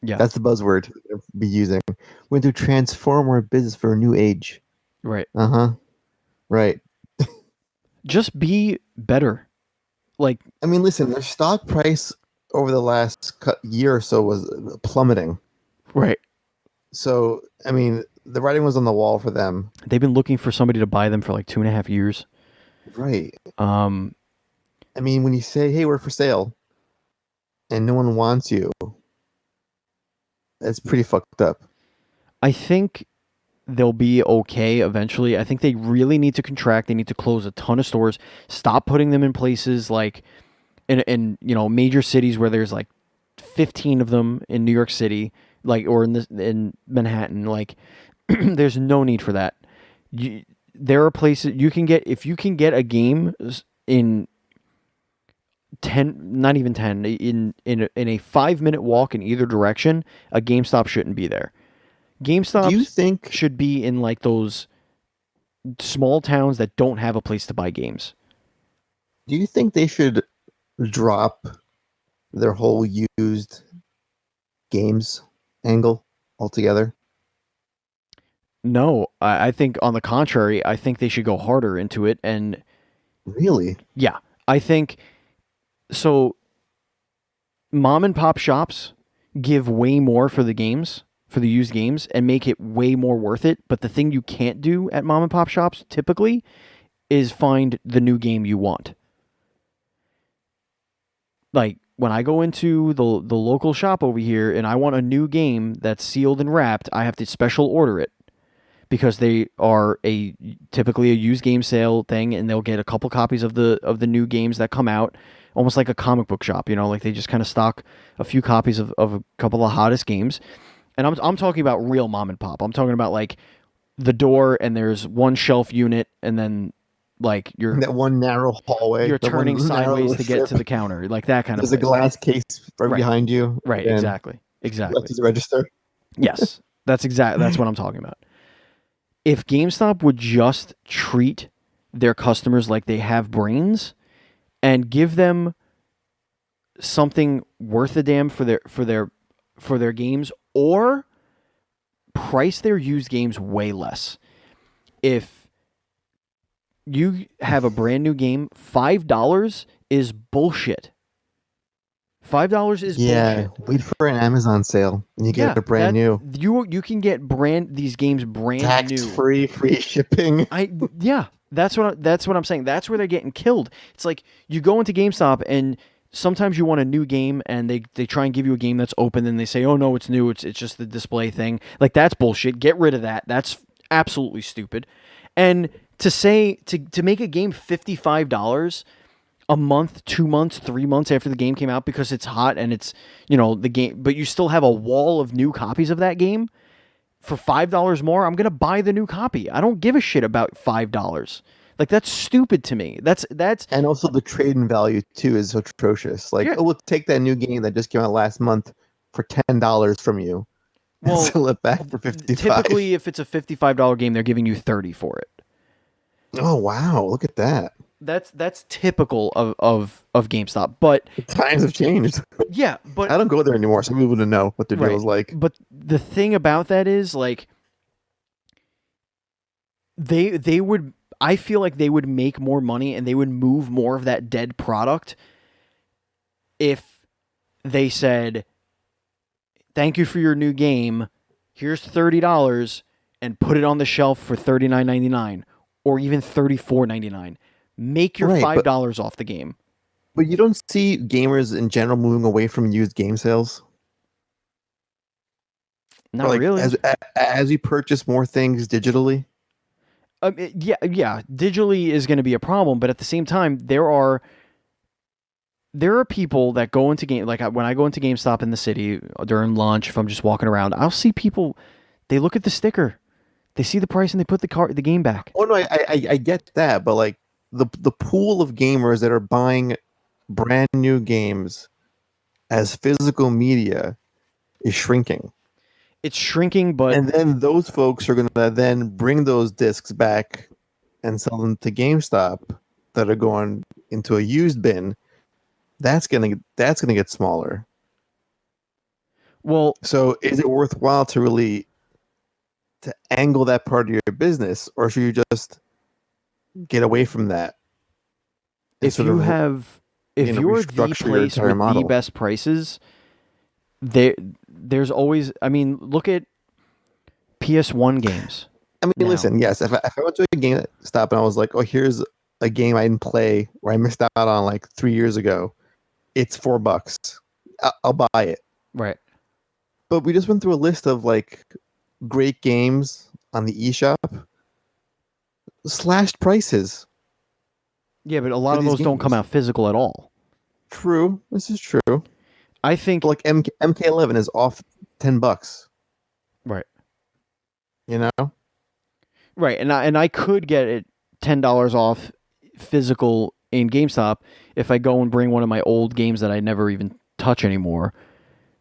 Yeah. That's the buzzword to be using. We're going to transform our business for a new age. Right. Uh-huh. Right. Just be better. Like, I mean, listen, their stock price over the last year or so was plummeting. right. So, I mean, the writing was on the wall for them. They've been looking for somebody to buy them for like 2.5 years. Right. Um, I mean, when you say, hey, we're for sale, and no one wants you, that's pretty fucked up. I think they'll be okay eventually. I think they really need to contract. They need to close a ton of stores. Stop putting them in places like in major cities where there's like 15 of them in New York City, like or in Manhattan. Like, there's no need for that. There are places you can get if you can get a game in 10, not even 10, in a 5-minute walk in either direction. A GameStop shouldn't be there. GameStop Do you think should be in like those small towns that don't have a place to buy games. they should drop their whole used games angle altogether? No, I think on the contrary, I think they should go harder into it. And Really? yeah, I think so. Mom and pop shops give way more for the games, for the used games, and make it way more worth it. But the thing you can't do at mom and pop shops typically is find the new game you want. Like when I go into the local shop over here and I want a new game that's sealed and wrapped, I have to special order it because they are typically a used game sale thing, and they'll get a couple copies of the new games that come out, almost like a comic book shop. Like they just kind of stock a few copies of a couple of hottest games. And I'm talking about real mom and pop. I'm talking about like the door and there's one shelf unit, and then like That one narrow hallway. you're the turning one narrow sideways to get strip. to the counter, like that kind There's of a place. glass case right Right. behind you. Right, and exactly. left is a register. Yes, that's what I'm talking about. If GameStop would just treat their customers like they have brains and give them something worth a damn for their games, or price their used games way less. If you have a brand new game, $5 is bullshit. $5 is bullshit. Wait for an Amazon sale and you get it brand new. You can get these games brand Tax new. free shipping. That's what I'm saying. That's where they're getting killed. It's like you go into GameStop and sometimes you want a new game and they try and give you a game that's open and they say, "Oh no, it's new. It's just the display thing." Like that's bullshit. Get rid of that. That's absolutely stupid. And to say to make a game $55 a month, 2 months, 3 months after the game came out because it's hot and it's, the game, but you still have a wall of new copies of that game for $5 more, I'm going to buy the new copy. I don't give a shit about $5. Like that's stupid to me. That's And also the trade-in value too is atrocious. Like, we'll take that new game that just came out last month for $10 from you. Well, sell it back for 55. Typically if it's a $55 game, they're giving you 30 for it. Oh wow, look at that. That's typical of GameStop, but The times have changed. yeah, but I don't go there anymore, so people wouldn't know what their deal is like. But the thing about that is like they would, I feel like they would make more money and they would move more of that dead product if they said, "Thank you for your new game. Here's $30 and put it on the shelf for $39.99 or even $34.99. Make your $5 off the game." But you don't see gamers in general moving away from used game sales? Not really. As you purchase more things digitally? Yeah. Digitally is going to be a problem, but at the same time, there are people that go into like when I go into GameStop in the city during lunch, if I'm just walking around, I'll see people, they look at the sticker, they see the price, and they put the game back. Oh no, I get that, but like the pool of gamers that are buying brand new games as physical media is shrinking. It's shrinking, but and then those folks are going to then bring those discs back and sell them to GameStop that are going into a used bin, that's gonna get smaller. Well, So is it worthwhile to angle that part of your business, or should you just get away from that and if sort you of have, if you're the restructure your place entire with the model? best prices, there's always. I mean, look at PS1 games. I mean, Now. listen, yes, if I went to a GameStop and I was like, oh, here's a game I didn't play or I missed out on like 3 years ago, it's $4. I'll buy it. Right. But we just went through a list of like great games on the eShop, slashed prices. Yeah, but a lot for of these those don't come games. out physical at all. True, this is true. I think. But like MK11 is off $10. Right. You know? Right, and I could get it $10 off physical in GameStop if I go and bring one of my old games that I never even touch anymore,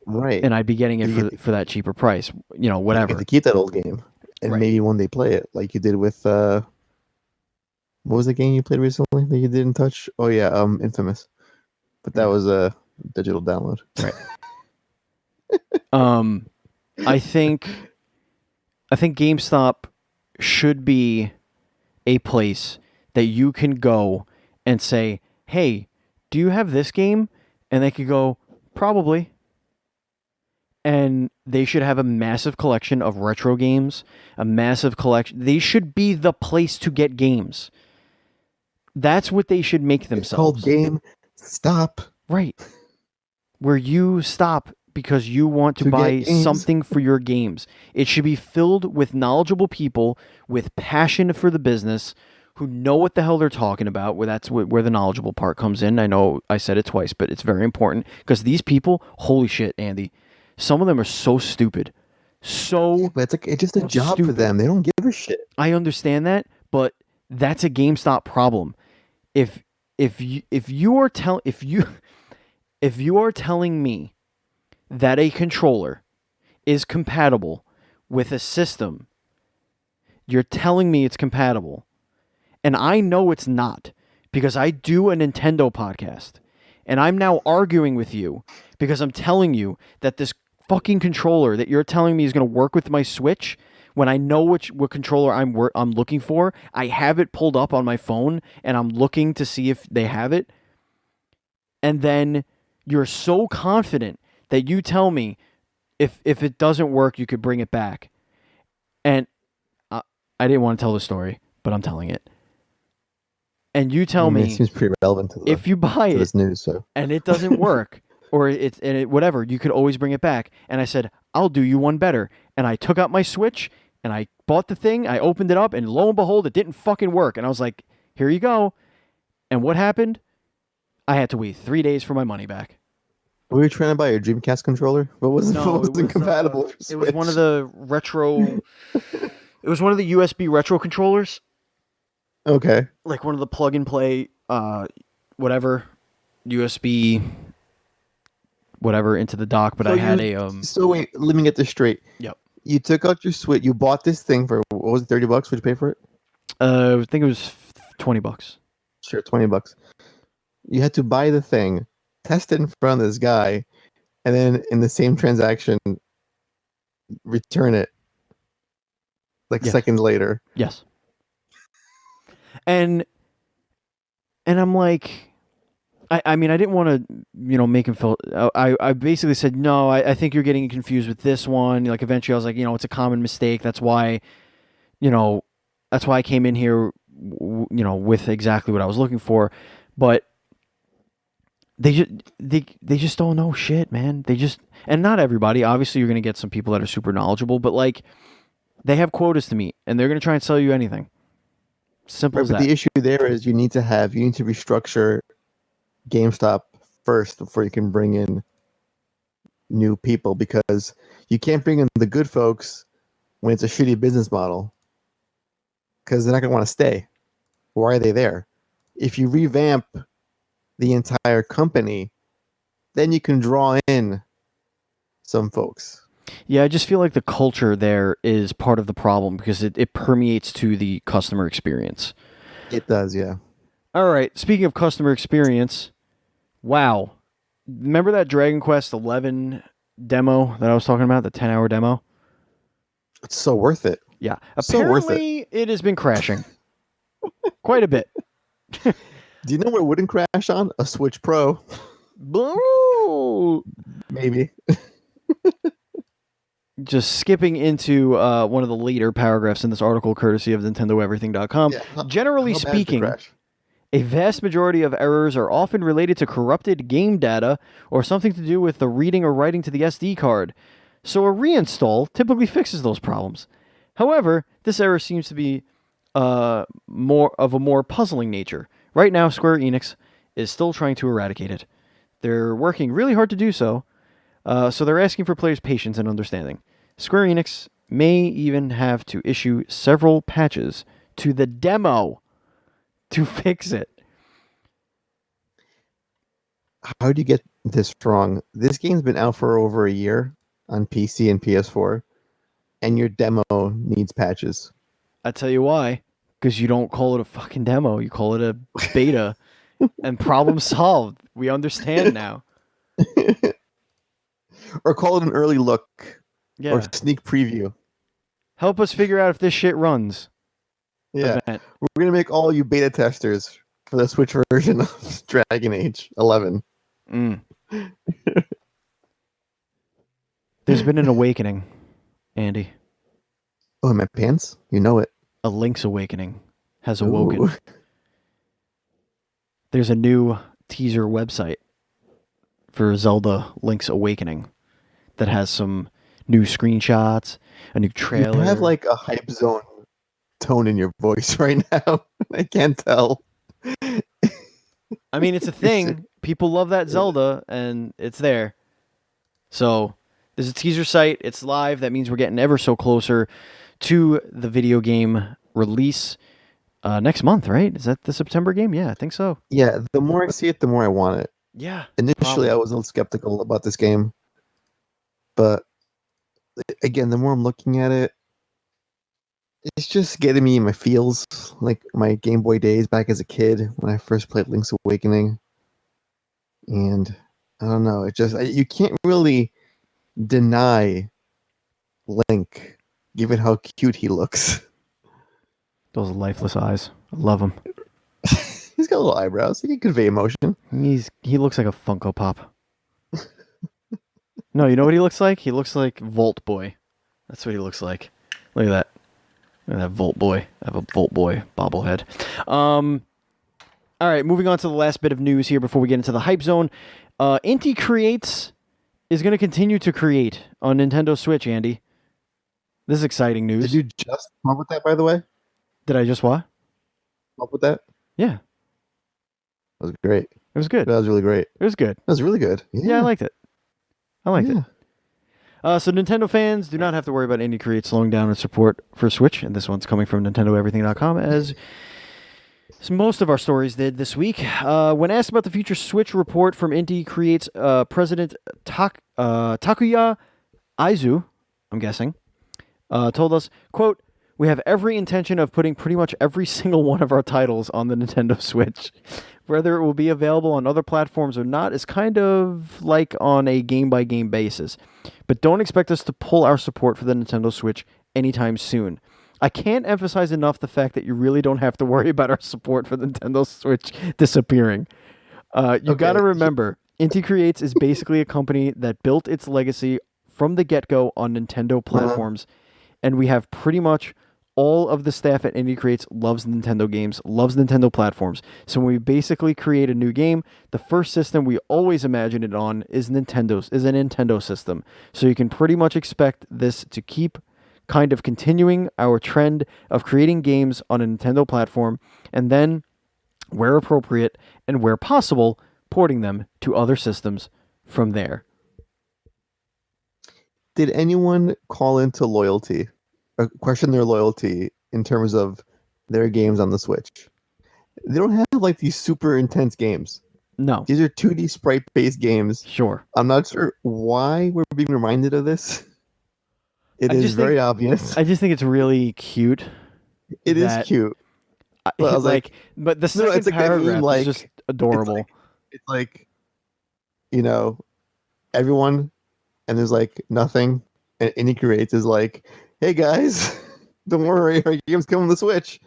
Right. and I'd be getting it You for that cheaper price. You know, You whatever. get to keep that old game and Right. maybe one day play it like you did with what was the game you played recently that you didn't touch? Oh yeah, Infamous. But that was a digital download. Right. I think GameStop should be a place that you can go and say, "Hey, do you have this game?" And they could go, "Probably." And they should have a massive collection of retro games, a massive collection. They should be the place to get games. That's what they should make It's themselves. called GameStop. Right. Where you stop because you want to To buy get games. something for your games. It should be filled with knowledgeable people with passion for the business who know what the hell they're talking about. Where that's where the knowledgeable part comes in. I know I said it twice, but it's very important because these people, holy shit, Andy, some of them are so stupid. So But it's just a job for stupid. them. They don't give a shit. I understand that, but that's a GameStop problem. If you are telling me that a controller is compatible with a system, you're telling me it's compatible, and I know it's not because I do a Nintendo podcast, and I'm now arguing with you because I'm telling you that this fucking controller that you're telling me is going to work with my Switch. When I know what controller I'm looking for, I have it pulled up on my phone and I'm looking to see if they have it. And then you're so confident that you tell me if it doesn't work, you could bring it back. And I didn't want to tell the story, but I'm telling it. And you tell It me seems pretty relevant to if you buy it this news. So and it doesn't work, or whatever, you could always bring it back. And I said, I'll do you one better. And I took out my Switch and I bought the thing. I opened it up, and lo and behold, it didn't fucking work. And I was like, here you go. And what happened? I had to wait 3 days for my money back. were you trying to buy a Dreamcast controller? What wasn't compatible? It was one of the retro. It was one of the USB retro controllers, Okay. like one of the plug and play, whatever, USB, whatever into the dock. But So I had a So wait, let me get this straight. Yep. You took out your Switch. You bought this thing for what was it, $30? Would you pay for it? I think it was $20. Sure, $20. You had to buy the thing, test it in front of this guy, and then in the same transaction, return it like Yes. seconds later. Yes. And I'm like, I mean, I didn't want to, make him feel. I basically said, no, I think you're getting confused with this one. Like, eventually, I was like, it's a common mistake. That's why, I came in here, with exactly what I was looking for. But they just don't know shit, man. And not everybody. Obviously, you're gonna get some people that are super knowledgeable, but like, they have quotas to meet, and they're gonna try and sell you anything. Simple as But that. the issue there is you need to restructure GameStop first before you can bring in new people, because you can't bring in the good folks when it's a shitty business model, because they're not going to want to stay. Why are they there? If you revamp the entire company, then you can draw in some folks. Yeah, I just feel like the culture there is part of the problem because it permeates to the customer experience. It does, yeah. All right. Speaking of customer experience, wow. Remember that Dragon Quest 11 demo that I was talking about, the 10-hour demo? It's so worth it. Yeah. So worth it. Apparently, it has been crashing quite a bit. Do you know what it wouldn't crash on? A Switch Pro. Boo! Maybe. Just skipping into one of the later paragraphs in this article, courtesy of NintendoEverything.com. Yeah, Generally how bad is the speaking, crash? a vast majority of errors are often related to corrupted game data or something to do with the reading or writing to the SD card. So a reinstall typically fixes those problems. However, this error seems to be more of a more puzzling nature. Right now, Square Enix is still trying to eradicate it. They're working really hard to do so, so they're asking for players' patience and understanding. Square Enix may even have to issue several patches to the demo to fix it. How do you get this wrong? This game's been out for over a year on PC and PS4, and your demo needs patches. I tell you why. Because you don't call it a fucking demo. You call it a beta. And problem solved. We understand now. Or call it an early look Yeah. or sneak preview. Help us figure out if this shit runs. Yeah. Event. We're going to make all you beta testers for the Switch version of Dragon Age 11. There's been an awakening, Andy. Oh, in my pants? You know it. A Link's awakening has awoken. Ooh. There's a new teaser website for Zelda Link's Awakening that has some new screenshots, a new trailer. You have like a hype zone tone in your voice right now. I can't tell. I mean, it's a thing. People love that Zelda, and it's there. So there's a teaser site. It's live. That means we're getting ever so closer to the video game release next month, right? Is that the September game? Yeah, I think so. Yeah, the more I see it, the more I want it. Yeah. Initially, I was a little skeptical about this game. But again, the more I'm looking at it, it's just getting me in my feels, like my Game Boy days back as a kid when I first played Link's Awakening. And I don't know, you can't really deny Link, given how cute he looks. Those lifeless eyes. I love him. He's got little eyebrows. He can convey emotion. He looks like a Funko Pop. No, you know what he looks like? He looks like Volt Boy. That's what he looks like. Look at that. Look at that Volt Boy. I have a Volt Boy bobblehead. All right, moving on to the last bit of news here before we get into the hype zone. Inti Creates is going to continue to create on Nintendo Switch, Andy. This is exciting news. Did you just come up with that, by the way? Did I just what? Come up with that? Yeah. That was great. It was good. That was really great. It was good. That was really good. Yeah, I liked it. So Nintendo fans do not have to worry about Indie Create slowing down its support for Switch, and this one's coming from NintendoEverything.com, as most of our stories did this week. When asked about the future Switch report from Indie Create's President Takuya Aizu, I'm guessing, told us, quote, "We have every intention of putting pretty much every single one of our titles on the Nintendo Switch. Whether it will be available on other platforms or not is kind of like on a game-by-game basis. But don't expect us to pull our support for the Nintendo Switch anytime soon. I can't emphasize enough the fact that you really don't have to worry about our support for the Nintendo Switch disappearing. You got to remember, Inti Creates is basically a company that built its legacy from the get-go on Nintendo platforms, and we have pretty much all of the staff at Indie Creates loves Nintendo games, loves Nintendo platforms. So when we basically create a new game, the first system we always imagine it on is a Nintendo system. So you can pretty much expect this to keep kind of continuing our trend of creating games on a Nintendo platform, and then, where appropriate and where possible, porting them to other systems from there." Did anyone call into loyalty, or question their loyalty in terms of their games on the Switch? They don't have like these super intense games. No. These are 2D sprite-based games. Sure. I'm not sure why we're being reminded of this. It is very obvious. I just think it's really cute. It is cute. Well, I was like, but the no, second it's like that paragraph meme, is like just adorable. it's like you know everyone, and there's like nothing, and he creates is like, hey guys, don't worry, our game's coming to the Switch.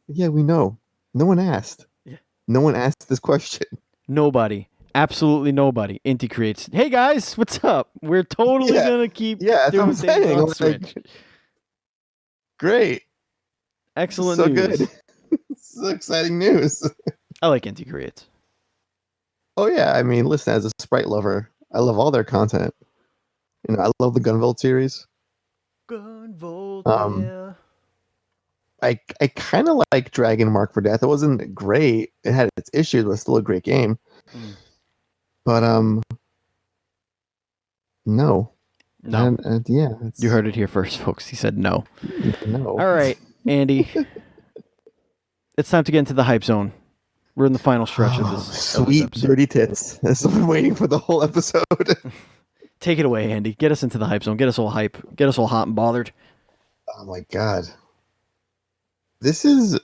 Yeah, we know. No one asked. Yeah. No one asked this question. Nobody, absolutely nobody. Inti creates. Hey guys, what's up? We're totally Yeah, gonna keep yeah, that's what I'm doing things saying. on Like, Switch. great, Excellent so news. good, so exciting news. I like Inti creates. Oh yeah, I mean, listen, as a Sprite lover, I love all their content. I love the Gunvolt series. Gunvolt, Um, yeah. I kind of like Dragon Mark for Death. It wasn't great. It had its issues, but it's still a great game. Mm. But no, No, yeah, you heard it here first, folks. He said no. no. All right, Andy. It's time to get into the hype zone. We're in the final stretch of this Sweet episode. dirty tits. That's what I've been waiting for the whole episode. Take it away, Andy. Get us into the hype zone. Get us all hype. Get us all hot and bothered. Oh my god. This is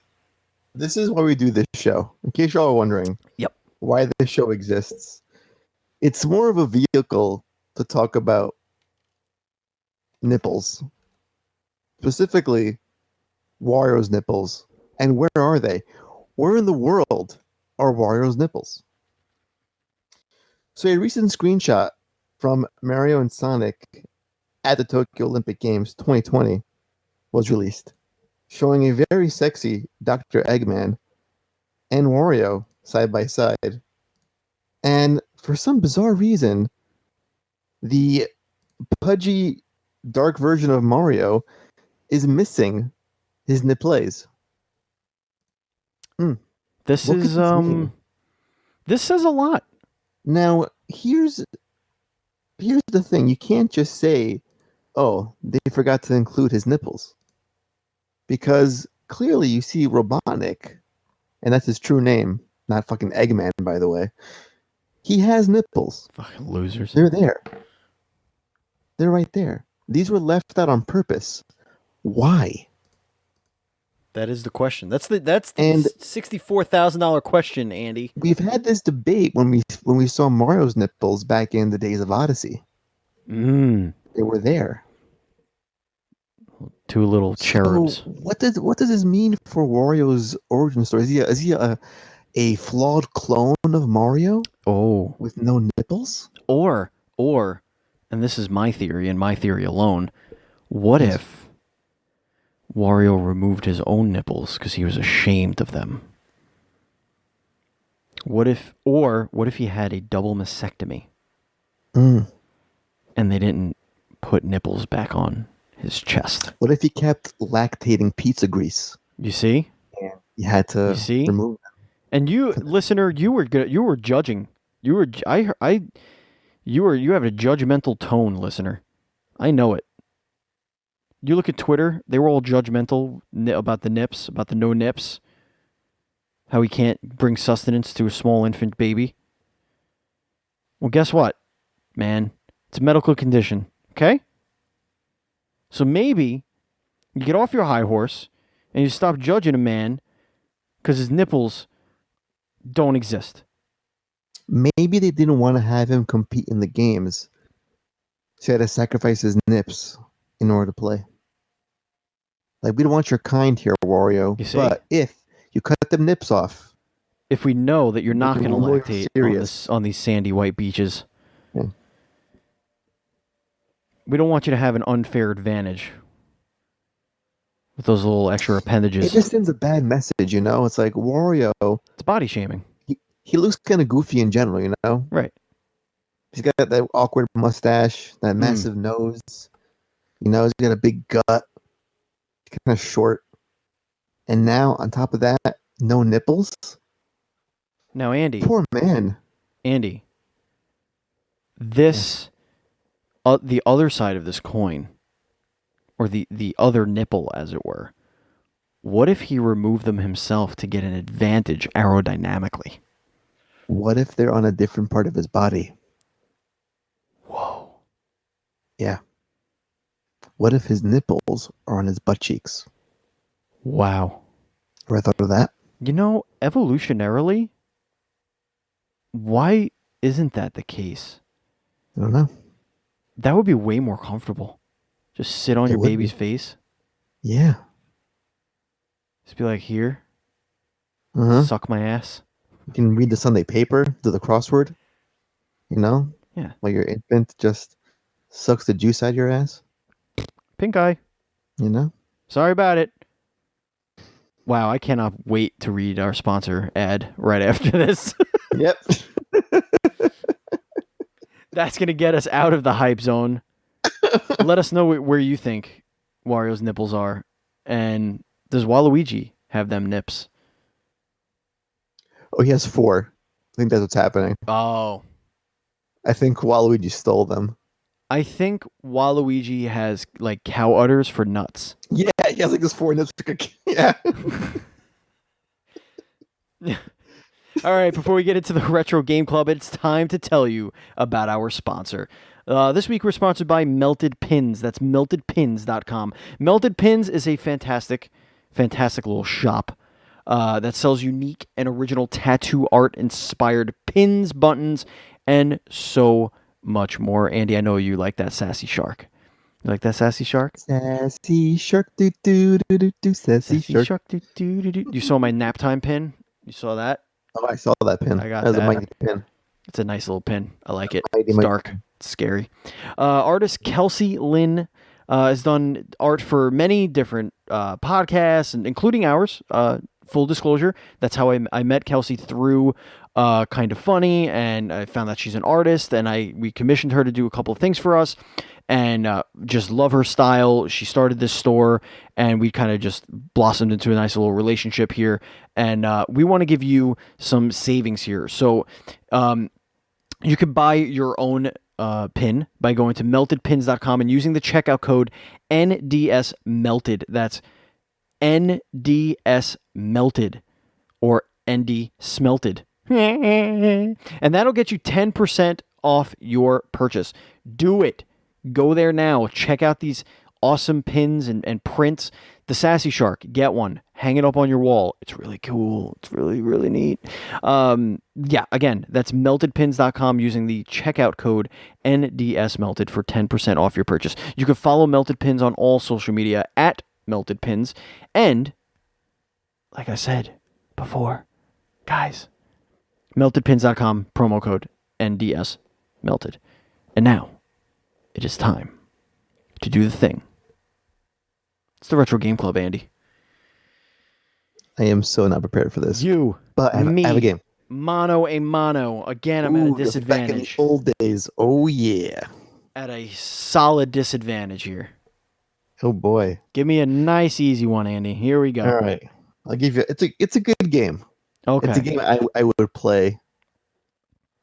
why we do this show. In case y'all are wondering. Yep. Why this show exists. It's more of a vehicle to talk about nipples. Specifically, Wario's nipples. And where are they? Where in the world are Wario's nipples? So a recent screenshot from Mario and Sonic at the Tokyo Olympic Games 2020 was released, showing a very sexy Dr. Eggman and Wario side by side. And for some bizarre reason, the pudgy, dark version of Mario is missing his nipples. This What is could this mean? This says a lot. Now, here's the thing. You can't just say, oh, they forgot to include his nipples. Because clearly you see Robotnik, and that's his true name, not fucking Eggman, by the way. He has nipples. Fucking losers. They're there. They're right there. These were left out on purpose. Why? That is the question. That's the And $64,000 question, Andy. we've had this debate when we saw Mario's nipples back in the days of Odyssey. Mm. They were there. Two little cherubs. So what does this mean for Wario's origin story? Is he a flawed clone of Mario Oh. with no nipples? Or, and this is my theory and my theory alone, what Yes. if Wario removed his own nipples because he was ashamed of them? What if he had a double mastectomy Mm. and they didn't put nipples back on his chest? What if he kept lactating pizza grease? You see? And he had to You see? remove them. And you, listener, you were good. You were judging. You were you have a judgmental tone, listener. I know it. You look at Twitter; they were all judgmental about the nips, about the no nips. How he can't bring sustenance to a small infant baby. Well, guess what, man? It's a medical condition. Okay. So maybe you get off your high horse and you stop judging a man because his nipples don't exist. Maybe they didn't want to have him compete in the games, so he had to sacrifice his nips in order to play. Like, we don't want your kind here, Wario. You see? But if you cut them nips off, If we know that you're not going to More lactate serious. on these sandy white beaches, Yeah. we don't want you to have an unfair advantage with those little extra it appendages. just sends a bad message, you know? It's like Wario, It's body shaming. he looks kind of goofy in general, you know? Right. He's got that awkward mustache, that massive nose. You know, he's got a big gut. He's kind of short. And now, on top of that, no nipples? Now, Andy, Poor man. this, the other side of this coin, or the other nipple, as it were, what if he removed them himself to get an advantage aerodynamically? What if they're on a different part of his body? Whoa. Yeah. What if his nipples are on his butt cheeks? Wow. Ever thought of that? Evolutionarily, why isn't that the case? I don't know. That would be way more comfortable. Just sit on It your would baby's be. face. Yeah. Just be like, here, Uh-huh. suck my ass. You can read the Sunday paper, do the crossword, you know, Yeah. while your infant just sucks the juice out of your ass, Pink eye. you know? Sorry about it. Wow, I cannot wait to read our sponsor ad right after this. Yep. That's going to get us out of the hype zone. Let us know where you think Wario's nipples are. And does Waluigi have them nips? Oh, he has 4. I think that's what's happening. Oh. I think Waluigi stole them. I think Waluigi has like cow udders for nuts. Yeah, he has like this 4 nips. Yeah. All right, before we get into the Retro Game Club, it's time to tell you about our sponsor. This week we're sponsored by Melted Pins. That's meltedpins.com. Melted Pins is a fantastic little shop that sells unique and original tattoo art inspired pins, buttons, and so much more. Andy, I know you like that sassy shark. You like that sassy shark? Sassy shark, do do do do do. Sassy shark. Do, do, do, do. You saw my nap time pin? You saw that? Oh, I saw that pin. I got That was a that. mighty pin. It's a nice little pin. I like it. Mighty, It's mighty dark. pin. It's scary. Artist Kelsey Lynn has done art for many different podcasts, and including ours. Full disclosure, that's how I met Kelsey through Kind of Funny, and I found that she's an artist, and we commissioned her to do a couple of things for us, and just love her style. She started this store, and we kind of just blossomed into a nice little relationship here, and we want to give you some savings here. So you could buy your own pin by going to meltedpins.com and using the checkout code NDSmelted. That's NDS melted or ND smelted. And that'll get you 10% off your purchase. Do it. Go there now. Check out these awesome pins and prints. The Sassy Shark, get one. Hang it up on your wall. It's really cool. It's really, really neat. Yeah, again, that's meltedpins.com using the checkout code NDSmelted for 10% off your purchase. You can follow Melted Pins on all social media at Melted Pins. And, like I said before, guys, meltedpins.com, promo code NDS melted. And now, it is time to do the thing. It's the Retro Game Club, Andy. I am so not prepared for this. But I have a game. Mano a mano. Again, I'm at a disadvantage. Back in the old days. Oh, yeah. At a solid disadvantage here. Oh, boy. Give me a nice, easy one, Andy. Here we go. All right. I'll give you... It's a good game. Okay. It's a game I would play.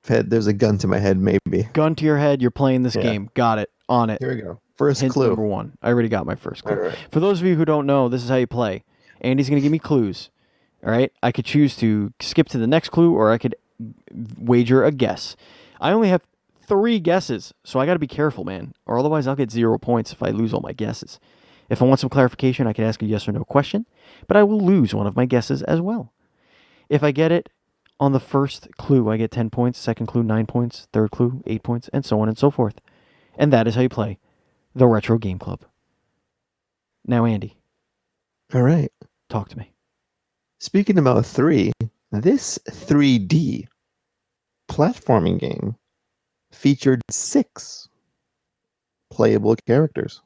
There's a gun to my head, maybe. Gun to your head. You're playing this game. Got it. On it. Here we go. First Hint clue. number 1. I already got my first clue. All right. For those of you who don't know, this is how you play. Andy's going to give me clues. All right? I could choose to skip to the next clue, or I could wager a guess. I only have 3 guesses, so I got to be careful, man. Or otherwise, I'll get 0 points if I lose all my guesses. If I want some clarification, I can ask a yes or no question, but I will lose one of my guesses as well. If I get it on the first clue, I get 10 points. Second clue, 9 points. Third clue, 8 points, and so on and so forth. And that is how you play the Retro Game Club. Now, Andy. All right. Talk to me. Speaking about 3, this 3D platforming game featured 6 playable characters.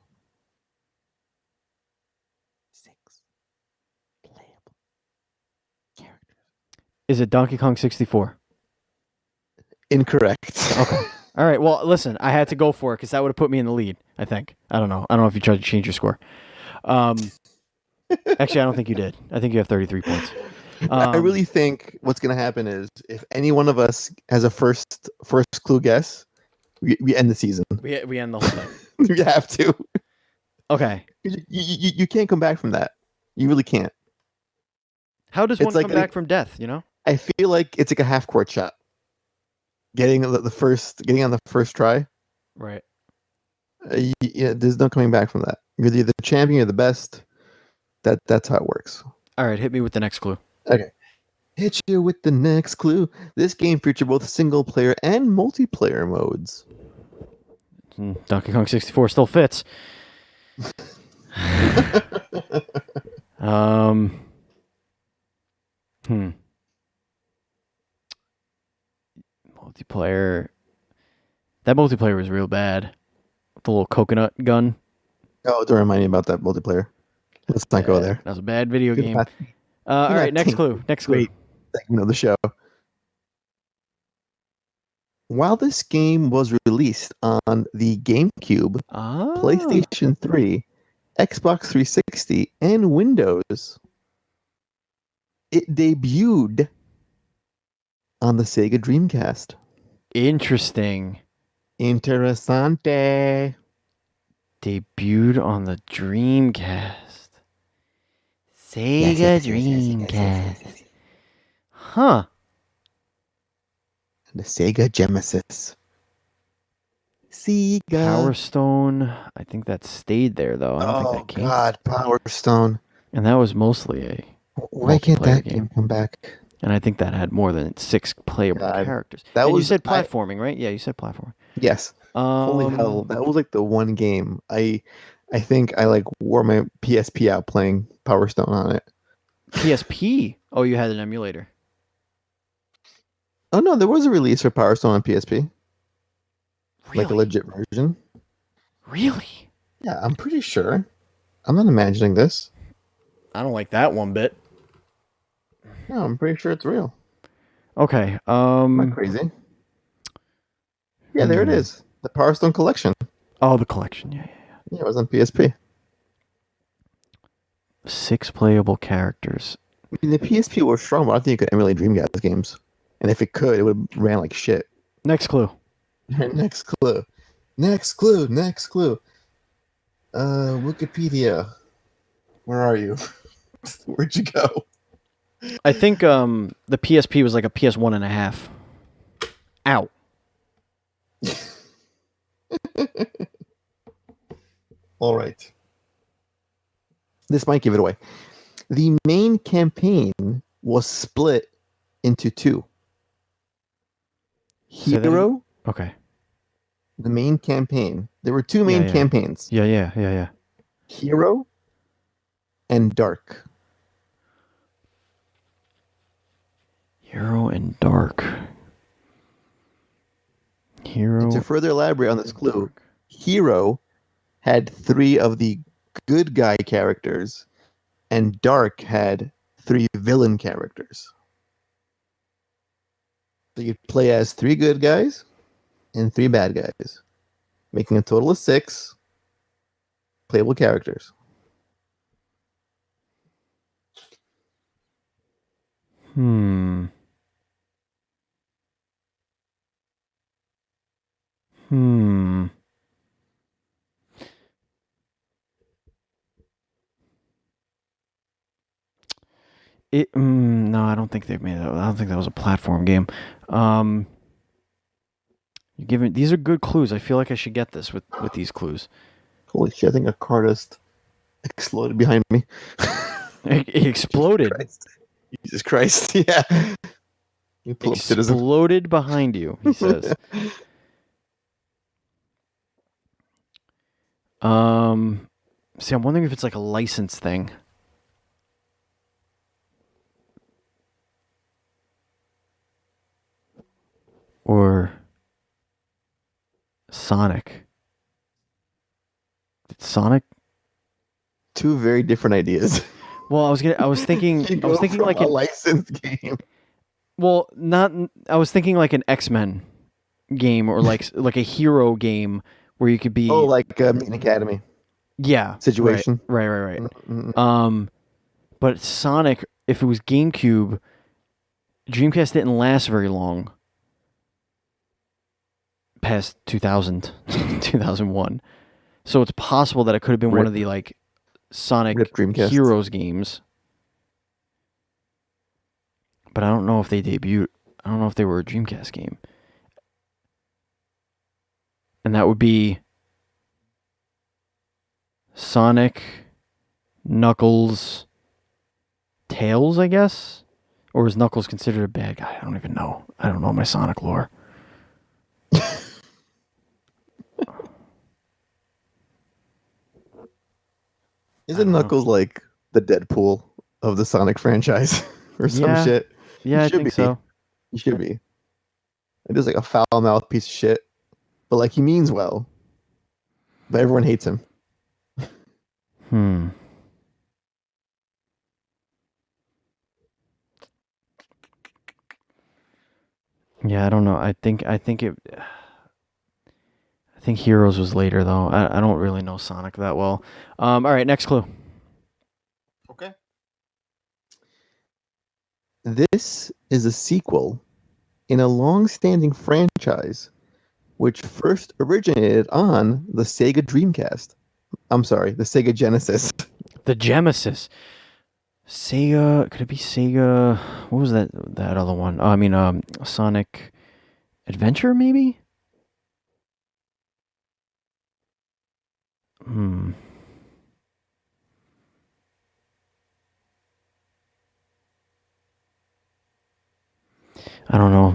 6 playable characters. Is it Donkey Kong 64? Incorrect. Okay. All right. Well, listen, I had to go for it because that would have put me in the lead, I think. I don't know. I don't know if you tried to change your score. Actually, I don't think you did. I think you have 33 points. I really think what's going to happen is if any one of us has a first clue guess, we end the season. We end the whole thing. We have to. Okay. You can't come back from that. You really can't. How does one come back from death, you know? I feel like it's like a half-court shot. Getting on the first try. Right. Yeah, there's no coming back from that. You're the champion, you're the best. That's how it works. All right, hit me with the next clue. Okay. Hit you with the next clue. This game featured both single player and multiplayer modes. Donkey Kong 64 still fits. um. Multiplayer. That multiplayer was real bad. The little coconut gun. Oh, don't remind me about that multiplayer. Let's not go there. That was a bad video Good game. not- All right, next clue. Next clue. Great segment of the show. While this game was released on the GameCube, PlayStation 3, Xbox 360, and Windows, it debuted on the Sega Dreamcast. Interesting. Interessante. Debuted on the Dreamcast. Sega Dreamcast. Yes. Huh. The Sega Genesis. Sega. Power Stone. I think that stayed there, though. I don't think that came. Oh, God. Power Stone. And that was mostly a Why can't that multiplayer game come back? And I think that had more than 6 playable characters. And you said platforming, right? Yeah, you said platforming. Yes. Holy hell. That was like the one game. I think I like wore my PSP out playing Power Stone on it. PSP? Oh, you had an emulator. Oh, no. There was a release for Power Stone on PSP. Really? Like a legit version. Really? Yeah, I'm pretty sure. I'm not imagining this. I don't like that one bit. No, I'm pretty sure it's real. Okay. Am I crazy? Yeah, there it is. The Power Stone collection. Oh, the collection. Yeah. Yeah, it was on PSP. 6 playable characters. I mean, the PSP was strong, but I don't think you could emulate Dreamcast games. And if it could, it would have ran like shit. Next clue. Next clue. Wikipedia. Where are you? Where'd you go? I think the PSP was like a PS1 and a half. Ow. All right. This might give it away. The main campaign was split into 2. Hero. Okay. The main campaign. There were 2 main campaigns. Yeah. Hero and Dark. Hero and Dark. Hero. And to further elaborate on this clue, Hero had 3 of the good guy characters, and Dark had 3 villain characters. So you'd play as 3 good guys and 3 bad guys, making a total of 6 playable characters. No, I don't think they've made that. I don't think that was a platform game. You're giving these are good clues. I feel like I should get this with these clues. Holy shit! I think a car just exploded behind me. It exploded. Jesus Christ! Yeah. You pull up Citizen. Exploded behind you. He says. See, I'm wondering if it's like a license thing. Or Sonic. Sonic? 2 very different ideas. Well, I was thinking like a licensed game. Well, I was thinking like an X-Men game or like a hero game where you could be like Mutant Academy. Yeah. Situation. Right. Mm-hmm. But Sonic, if it was GameCube, Dreamcast didn't last very long. Past 2000, 2001. So it's possible that it could have been one of the like Sonic Heroes games. But I don't know if they debuted. I don't know if they were a Dreamcast game. And that would be Sonic, Knuckles, Tails, I guess? Or is Knuckles considered a bad guy? I don't even know. I don't know my Sonic lore. Isn't Knuckles like the Deadpool of the Sonic franchise or some Yeah. shit? Yeah, He I should think be. so. He should be. It is like a foul mouthed piece of shit, but like he means well. But everyone hates him. Hmm. Yeah, I don't know. I think Heroes was later though. I don't really know Sonic that well. All right, next clue. Okay. This is a sequel in a long-standing franchise which first originated on the Sega Dreamcast. I'm sorry, the Sega Genesis. The Genesis. Sega. Could it be Sega? What was that other one? Oh, I mean, Sonic Adventure, maybe. Hmm. I don't know.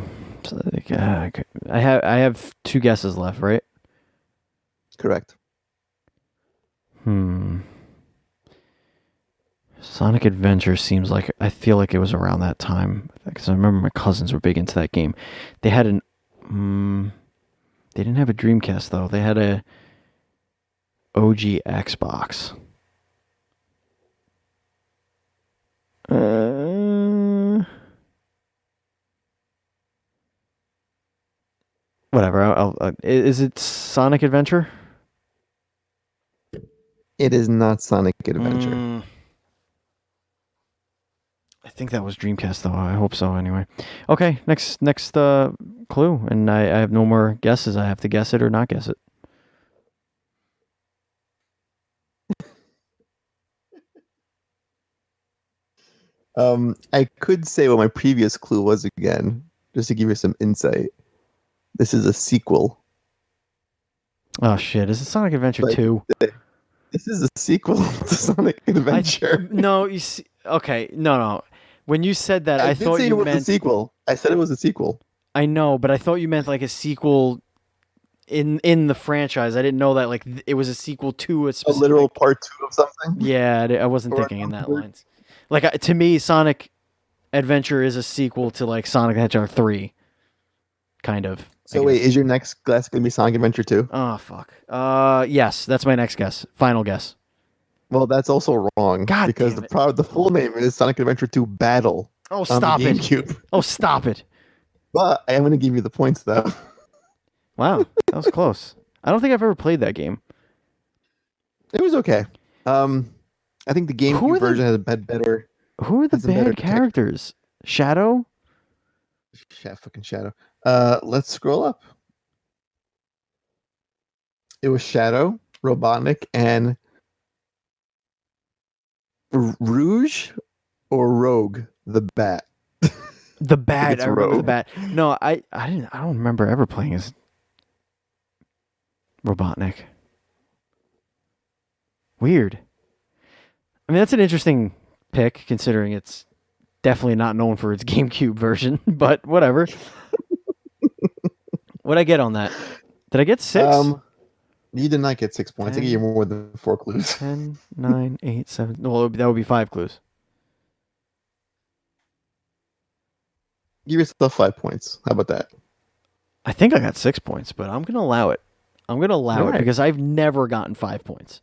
I have two guesses left, right? Correct. Sonic Adventure seems like I feel like it was around that time because I remember my cousins were big into that game. They had they didn't have a Dreamcast though. They had a OG Xbox. Whatever. Is it Sonic Adventure? It is not Sonic Adventure. I think that was Dreamcast though. I hope so. Anyway, okay. Next clue, and I have no more guesses. I have to guess it or not guess it. I could say what my previous clue was again, just to give you some insight. This is a sequel. Oh shit! Is it Sonic Adventure 2? This is a sequel to Sonic Adventure. No, you see. Okay, no. When you said that, I thought you meant a sequel. I said it was a sequel. I know, but I thought you meant like a sequel in the franchise. I didn't know that like it was a sequel to a specific... literal part 2 of something. Yeah, I wasn't thinking in that lines. Like to me, Sonic Adventure is a sequel to like Sonic the Hedgehog 3, kind of. So wait, is your next guess gonna be Sonic Adventure 2? Oh fuck. Yes, that's my next guess. Final guess. Well, that's also wrong. God because damn it. the full name is Sonic Adventure 2 Battle. Oh, stop on the GameCube. Oh, stop it. But I am gonna give you the points though. Wow, that was close. I don't think I've ever played that game. It was okay. I think the GameCube version had better. Who are the bad characters? Shadow? Fucking Shadow. Let's scroll up. It was Shadow, Robotnik, and Rouge or Rogue the Bat. The Bat. I remember Rogue. the Bat. No, I don't remember ever playing as Robotnik. Weird. I mean, that's an interesting pick considering it's definitely not known for its GameCube version, but whatever. What'd I get on that? Did I get 6? You did not get 6 points. 10, I gave you more than 4 clues. 10, 9, 8, 7. Well, that would be 5 clues. Give yourself 5 points. How about that? I think I got 6 points, but I'm going to allow it. I'm going to allow it because I've never gotten 5 points.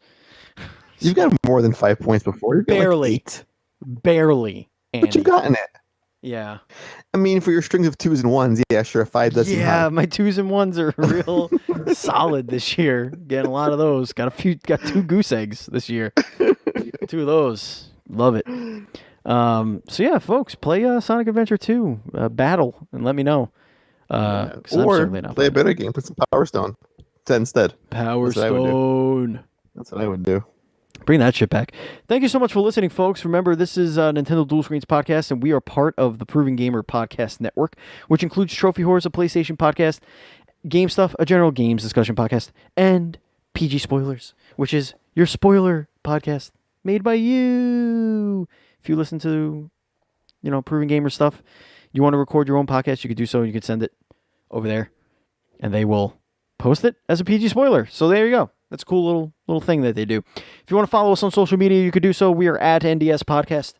You've got more than 5 points before. You've got Barely. Like 8. Barely. Andy. But you've gotten it. Yeah. I mean, for your strings of 2s and 1s, yeah, sure, 5 does seem high. Yeah, my 2s and 1s are real solid this year. Getting a lot of those. Got 2 goose eggs this year. 2 of those. Love it. So yeah, folks, play Sonic Adventure 2 Battle and let me know. Or play a better game. Put some Power Stone instead. Power Stone. That's what I would do. Bring that shit back. Thank you so much for listening, folks. Remember, this is Nintendo Dual Screens Podcast, and we are part of the Proven Gamer Podcast Network, which includes Trophy Horrors, a PlayStation podcast, Gamestop, a general games discussion podcast, and PG Spoilers, which is your spoiler podcast made by you. If you listen to proven gamer stuff. You want to record your own podcast, you could do so. You could send it over there, and they will post it as a PG spoiler. So there you go. That's a cool little thing that they do. If you want to follow us on social media, you could do so. We are at NDS Podcast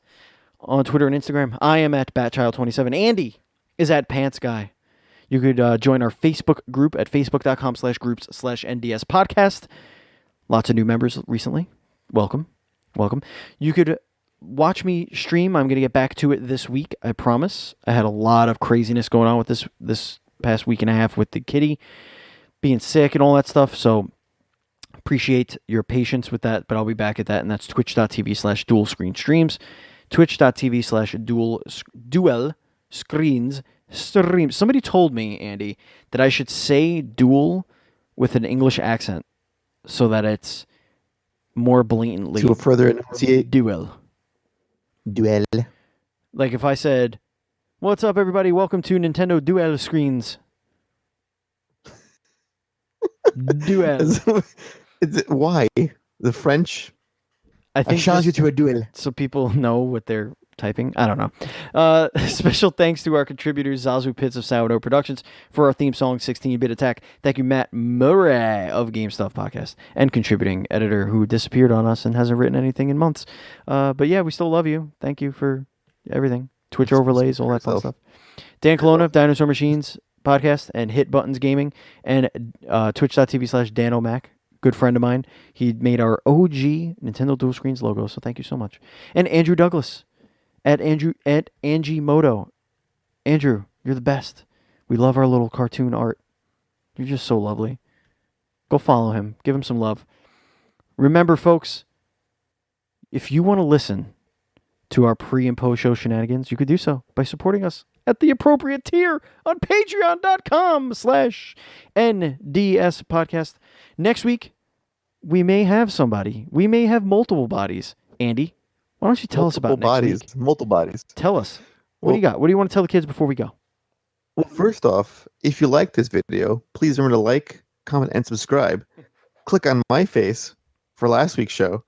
on Twitter and Instagram. I am at BatChild27. Andy is at PantsGuy. You could join our Facebook group at facebook.com/groups/NDS Podcast. Lots of new members recently. Welcome. You could watch me stream. I'm going to get back to it this week, I promise. I had a lot of craziness going on with this past week and a half with the kitty being sick and all that stuff. So appreciate your patience with that, but I'll be back at that, and that's twitch.tv/dual screen streams. Twitch.tv/dual screens streams. Somebody told me, Andy, that I should say dual with an English accent so that it's more blatantly To further enunciate duel. Duel. Like if I said, "What's up, everybody? Welcome to Nintendo Duel Screens." Duel. Is it, why? The French? I think challenge you to a duel. so people know what they're typing. I don't know. Special thanks to our contributors, Zazu Pits of Sourdough Productions, for our theme song, 16-Bit Attack. Thank you, Matt Murray of Gamestop Podcast, and contributing editor who disappeared on us and hasn't written anything in months. But yeah, we still love you. Thank you for everything. Twitch overlays, all that fun stuff. Dan Colonna of Dinosaur Machines Podcast and Hit Buttons Gaming, and twitch.tv/DanoMac. Good friend of mine. He made our OG Nintendo Dual Screens logo, so thank you so much. And Andrew Douglas at Angie Moto. Andrew, you're the best. We love our little cartoon art. You're just so lovely. Go follow him. Give him some love. Remember, folks, if you want to listen to our pre and post show shenanigans, you could do so by supporting us at the appropriate tier on patreon.com/NDS podcast. Next week, we may have somebody. We may have multiple bodies. Andy, why don't you tell us about next week? Multiple bodies. Tell us. What do you got? What do you want to tell the kids before we go? Well, first off, if you like this video, please remember to like, comment, and subscribe. Click on my face for last week's show.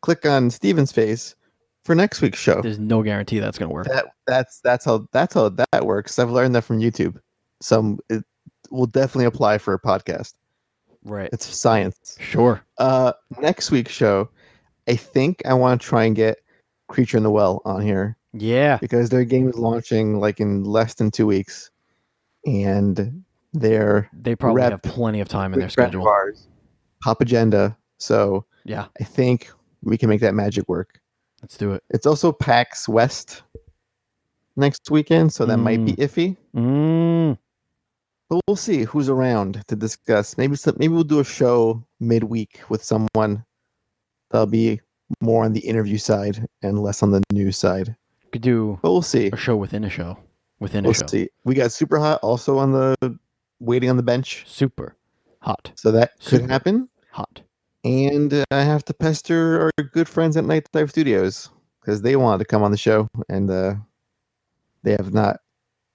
Click on Steven's face for next week's show. There's no guarantee that's going to work. That's how that works. I've learned that from YouTube. It will definitely apply for a podcast. Right. It's science. Sure. Next week's show, I think I want to try and get Creature in the Well on here. Yeah. Because their game is launching like in less than 2 weeks. And they probably have plenty of time in their schedule. Pop agenda. So yeah, I think we can make that magic work. Let's do it. It's also PAX West next weekend, so that might be iffy. But we'll see who's around to discuss. Maybe we'll do a show midweek with someone that'll be more on the interview side and less on the news side. Could do, but we'll see. A show within a show. We'll see. We got Super Hot also on the waiting on the bench. Super hot. So that could happen. Hot. And I have to pester our good friends at Night Dive Studios because they wanted to come on the show, and they have not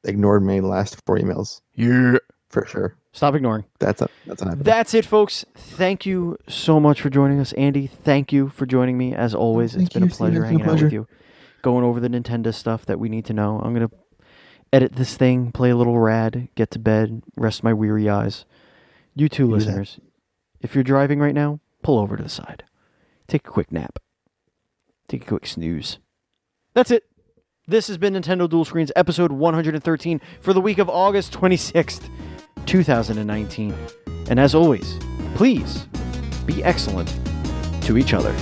ignored my last 4 emails. Yeah, for sure. Stop ignoring. That's happening. That's it, folks. Thank you so much for joining us, Andy. Thank you for joining me as always. It's been a pleasure hanging out with you, going over the Nintendo stuff that we need to know. I'm gonna edit this thing, play a little rad, get to bed, rest my weary eyes. You too, listeners. If you're driving right now, pull over to the side. Take a quick nap. Take a quick snooze. That's it. This has been Nintendo Dual Screens, episode 113 for the week of August 26th, 2019. And as always, please be excellent to each other.